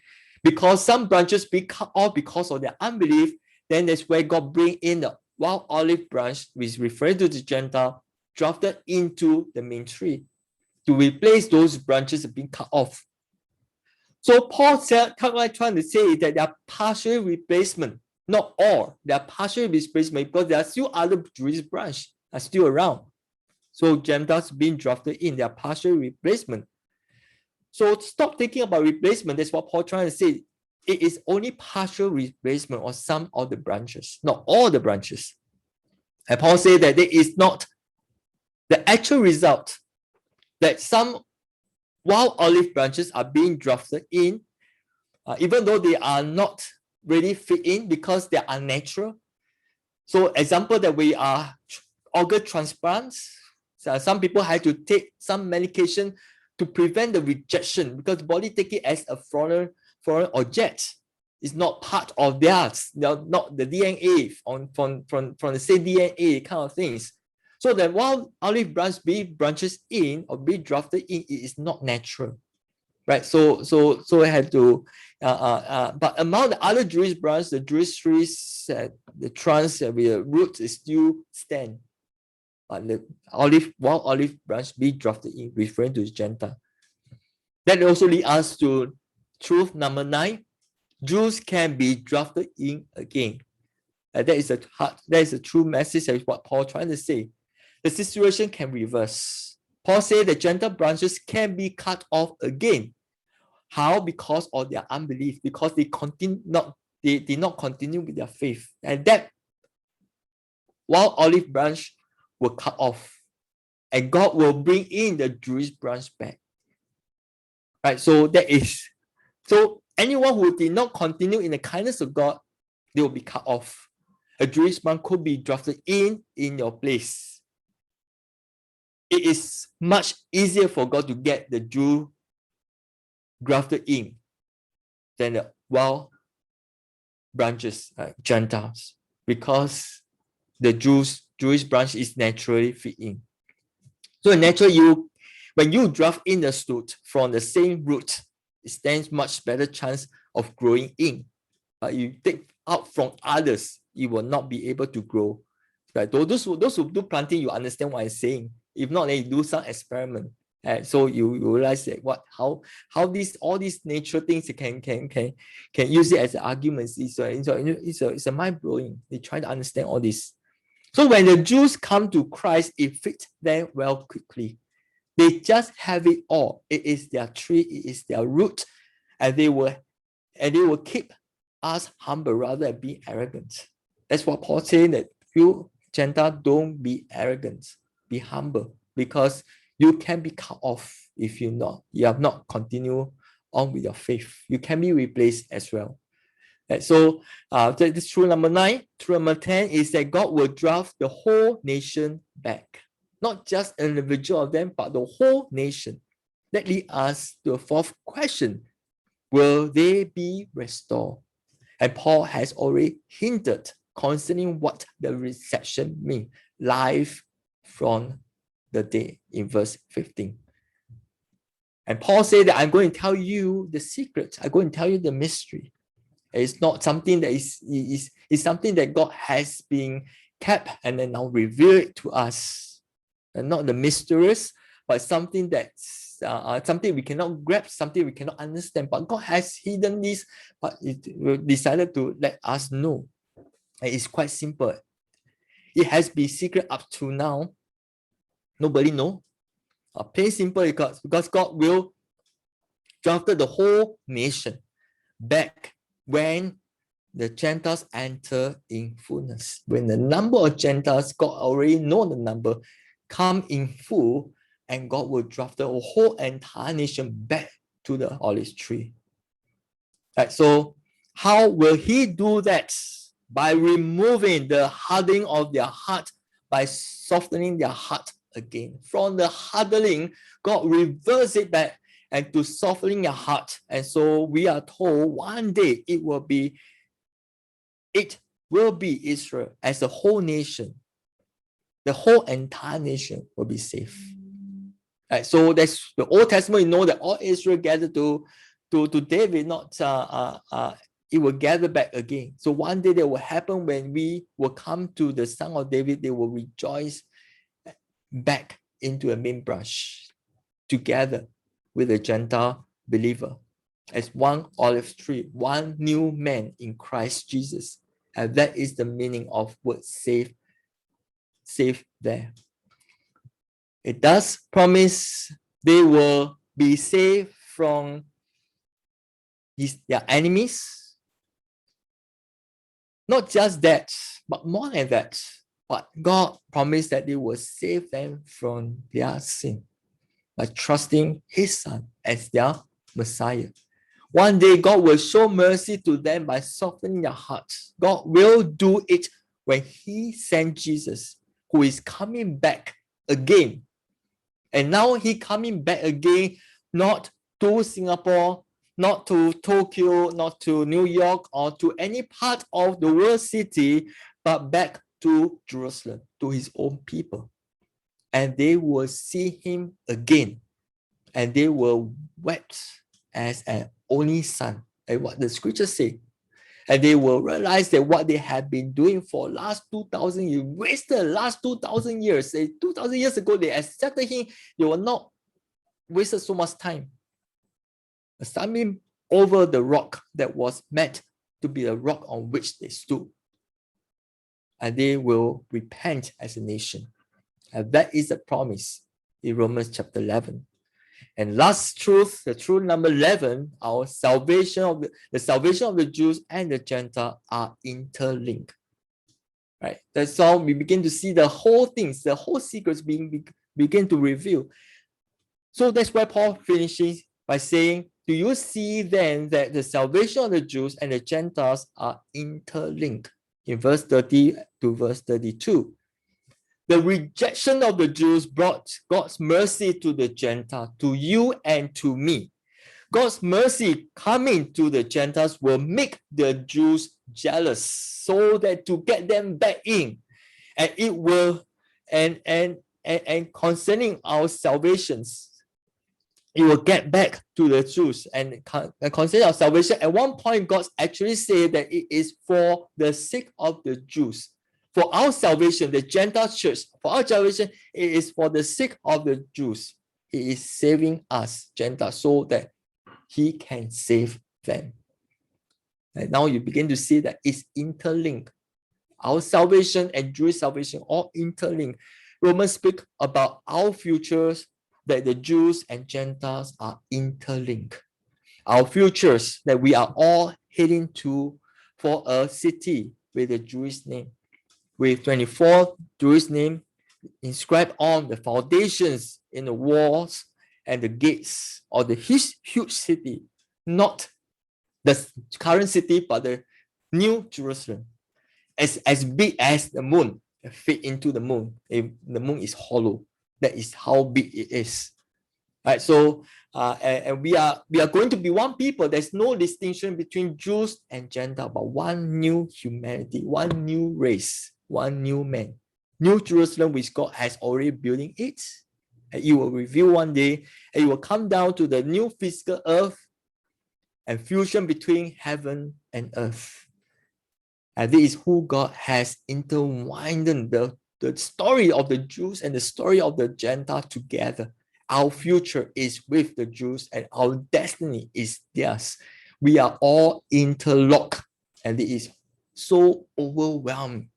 Because some branches be cut off because of their unbelief, then that's where God bring in the wild olive branch, which is referring to the Gentile, drafted into the main tree to replace those branches being cut off. So Paul said, trying to say that they are partial replacement, not all. They are partial replacement because there are still other Jewish branches are still around. So Gentiles being drafted in, they are partial replacement. So stop thinking about replacement. That's what Paul trying to say. It is only partial replacement or some of the branches, not all the branches. And Paul said that it is not the actual result that some wild olive branches are being drafted in, even though they are not really fit in because they are unnatural. So example that we are organ transplants. So some people have to take some medication to prevent the rejection because the body take it as a foreign object. It's not part of theirs. They're not the DNA from the same DNA kind of things. So that while olive branch be branches in or be drafted in, it is not natural, right? So I had to, but among the other Jewish branches, the Jewish trees, the trunks with the roots is still stand. But the wild olive branch be drafted in, referring to Gentile. That also leads us to truth number 9. Jews can be drafted in again. That is a true message of what Paul trying to say. The situation can reverse. Paul said the Gentile branches can be cut off again. How? Because of their unbelief, because they did not continue with their faith. And that wild olive branch will cut off. And God will bring in the Jewish branch back. Right? So anyone who did not continue in the kindness of God, they will be cut off. A Jewish branch could be drafted in your place. It is much easier for God to get the Jew grafted in than the wild branches, Gentiles, because the Jewish branch is naturally fit in. So naturally, when you draft in the shoot from the same root, it stands much better chance of growing in. But you take out from others, it will not be able to grow. Right? Those who do planting, you understand what I'm saying. If not, then you do some experiment. And so you realize that how all these nature things can use it as an argument. It's a mind blowing. They try to understand all this. So when the Jews come to Christ, it fits them well quickly. They just have it all. It is their tree, it is their root, and they will keep us humble rather than be arrogant. That's what Paul saying, that you Gentiles, don't be arrogant, be humble, because you can be cut off if you have not continued on with your faith. You can be replaced as well. And so that is truth number 9. Truth number 10 is that God will draft the whole nation back. Not just an individual of them, but the whole nation. That leads us to a 4th question. Will they be restored? And Paul has already hinted concerning what the reception means. Life from the dead in verse 15. And Paul said that I'm going to tell you the secret. I'm going to tell you the mystery. It's not something that is something that God has been kept and then now revealed to us. And not the mysterious, but something that's something we cannot grasp, something we cannot understand. But God has hidden this, but it decided to let us know. And it's quite simple. It has been secret up to now. Nobody know. Plain simple, because God will drafted the whole nation back when the Gentiles enter in fullness. When the number of Gentiles, God already know the number, come in full, and God will draft the whole entire nation back to the olive tree. Right, so how will he do that? By removing the hardening of their heart, by softening their heart again. From the hardening, God reverse it back and to softening your heart. And so we are told one day it will be Israel as a whole nation. The whole entire nation will be saved. Right, so that's the Old Testament. You know that all Israel gathered to David, not it will gather back again. So one day that will happen when we will come to the Son of David. They will rejoice back into a main branch together with a Gentile believer as one olive tree, one new man in Christ Jesus. And that is the meaning of word save there. It does promise they will be saved from their enemies. Not just that, but more than that. But God promised that they will save them from their sin by trusting His Son as their Messiah. One day, God will show mercy to them by softening their hearts. God will do it when He sent Jesus, who is coming back again. And now He coming back again, not to Singapore, not to Tokyo, not to New York, or to any part of the world city, but back to Jerusalem, to his own people. And they will see him again, and they will wept as an only son, and what the scriptures say. And they will realize that what they have been doing for last 2,000 years, wasted last 2,000 years. 2,000 years ago, they accepted him. They will not wasted so much time. Stumbling over the rock that was meant to be the rock on which they stood. And they will repent as a nation. And that is the promise in Romans chapter 11. And last truth, the truth number 11, our salvation of the salvation of the Jews and the Gentiles are interlinked. Right? That's how we begin to see the whole things, the whole secrets begin to reveal. So that's why Paul finishes by saying, do you see then that the salvation of the Jews and the Gentiles are interlinked? In verse 30 to verse 32. The rejection of the Jews brought God's mercy to the Gentiles, to you and to me. God's mercy coming to the Gentiles will make the Jews jealous, so that to get them back in, and it will, and concerning our salvations, it will get back to the Jews. And concerning our salvation, at one point, God actually said that it is for the sake of the Jews. For our salvation, the Gentile church, for our salvation, it is for the sake of the Jews. He is saving us, Gentiles, so that he can save them. And now you begin to see that it's interlinked. Our salvation and Jewish salvation all interlinked. Romans speak about our futures, that the Jews and Gentiles are interlinked. Our futures, that we are all heading to for a city with a Jewish name, with 24 Jewish name inscribed on the foundations, in the walls and the gates of the huge city, not the current city, but the new Jerusalem, as big as the moon, fit into the moon. If the moon is hollow, that is how big it is. Right, so and we are going to be one people. There's no distinction between Jews and Gentiles, but one new humanity, one new race, one new man. New Jerusalem, which God has already building it, and it will reveal one day, and it will come down to the new physical earth and fusion between heaven and earth. And this is who God has intertwined the story of the Jews and the story of the Gentiles together. Our future is with the Jews and our destiny is theirs. We are all interlocked, and it is so overwhelming,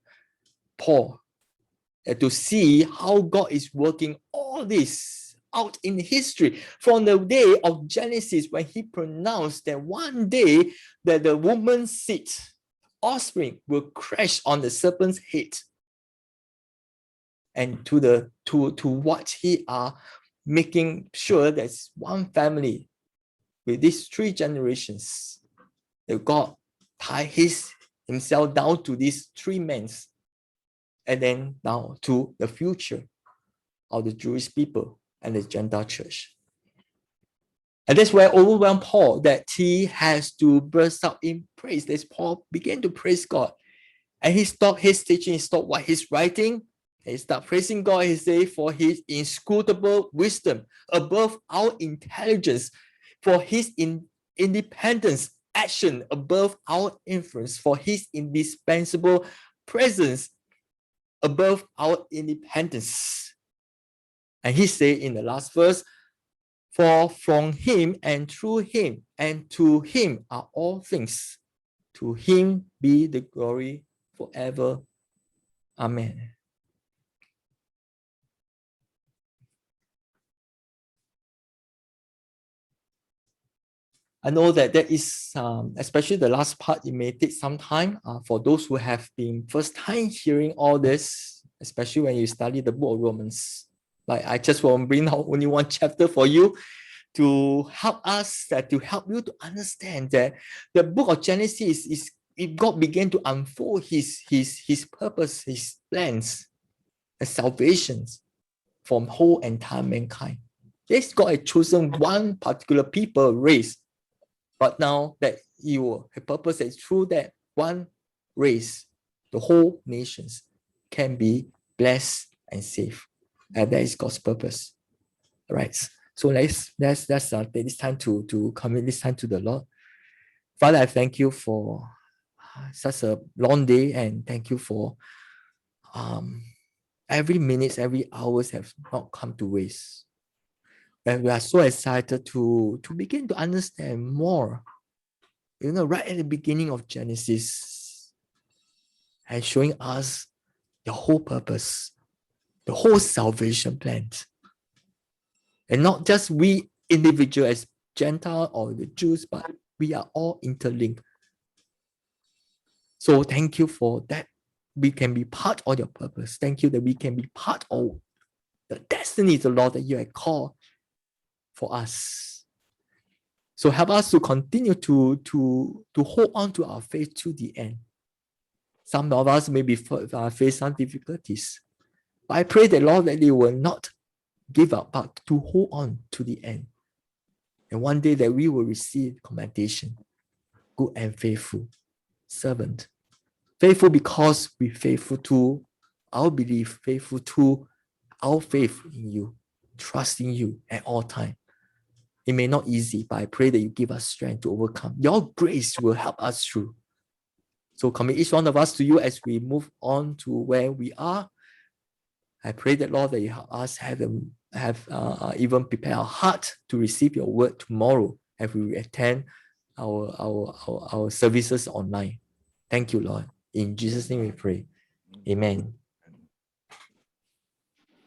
Paul, to see how God is working all this out in history from the day of Genesis, when he pronounced that one day that the woman's seed, offspring, will crash on the serpent's head, and to what he are making sure there's one family with these 3 generations, that God tie himself down to these 3 men, and then now to the future of the Jewish people and the Gentile church. And that's where overwhelmed Paul, that he has to burst out in praise. As Paul began to praise God, and he stopped his teaching, he stopped what he's writing, and he started praising God. He said, for his inscrutable wisdom above our intelligence, for his independence action above our influence, for his indispensable presence above our independence. And he said in the last verse, for from him and through him and to him are all things. To him be the glory forever. Amen. I know that there is, especially the last part, it may take some time for those who have been first time hearing all this, especially when you study the book of Romans. Like, I just want to bring out only one chapter for you to help us, to help you to understand that the book of Genesis is if God began to unfold his purpose, his plans, and salvations from whole entire mankind. Yes, God had chosen one particular people, race, But now that you have purpose that through that one race, the whole nations can be blessed and saved. And that is God's purpose. Right. So let's take this time to commit this time to the Lord. Father, I thank you for such a long day, and thank you for every minute, every hours have not come to waste. And we are so excited to begin to understand more, right at the beginning of Genesis, and showing us the whole purpose, the whole salvation plan. And not just we individual as Gentile or the Jews, but we are all interlinked. So thank you for that. We can be part of your purpose. Thank you that we can be part of the destiny, the Lord, that you have called for us. So help us to continue to hold on to our faith to the end. Some of us may face some difficulties, but I pray that, Lord, that they will not give up, but to hold on to the end. And one day that we will receive commendation, good and faithful servant. Faithful because we faithful to our belief, faithful to our faith in you, trusting you at all times. It may not easy, but I pray that you give us strength to overcome. Your grace will help us through. So commit each one of us to you as we move on to where we are. I pray that, Lord, that you help us have even prepare our heart to receive your word tomorrow as we attend our services online. Thank you, Lord. In Jesus' name we pray. Amen.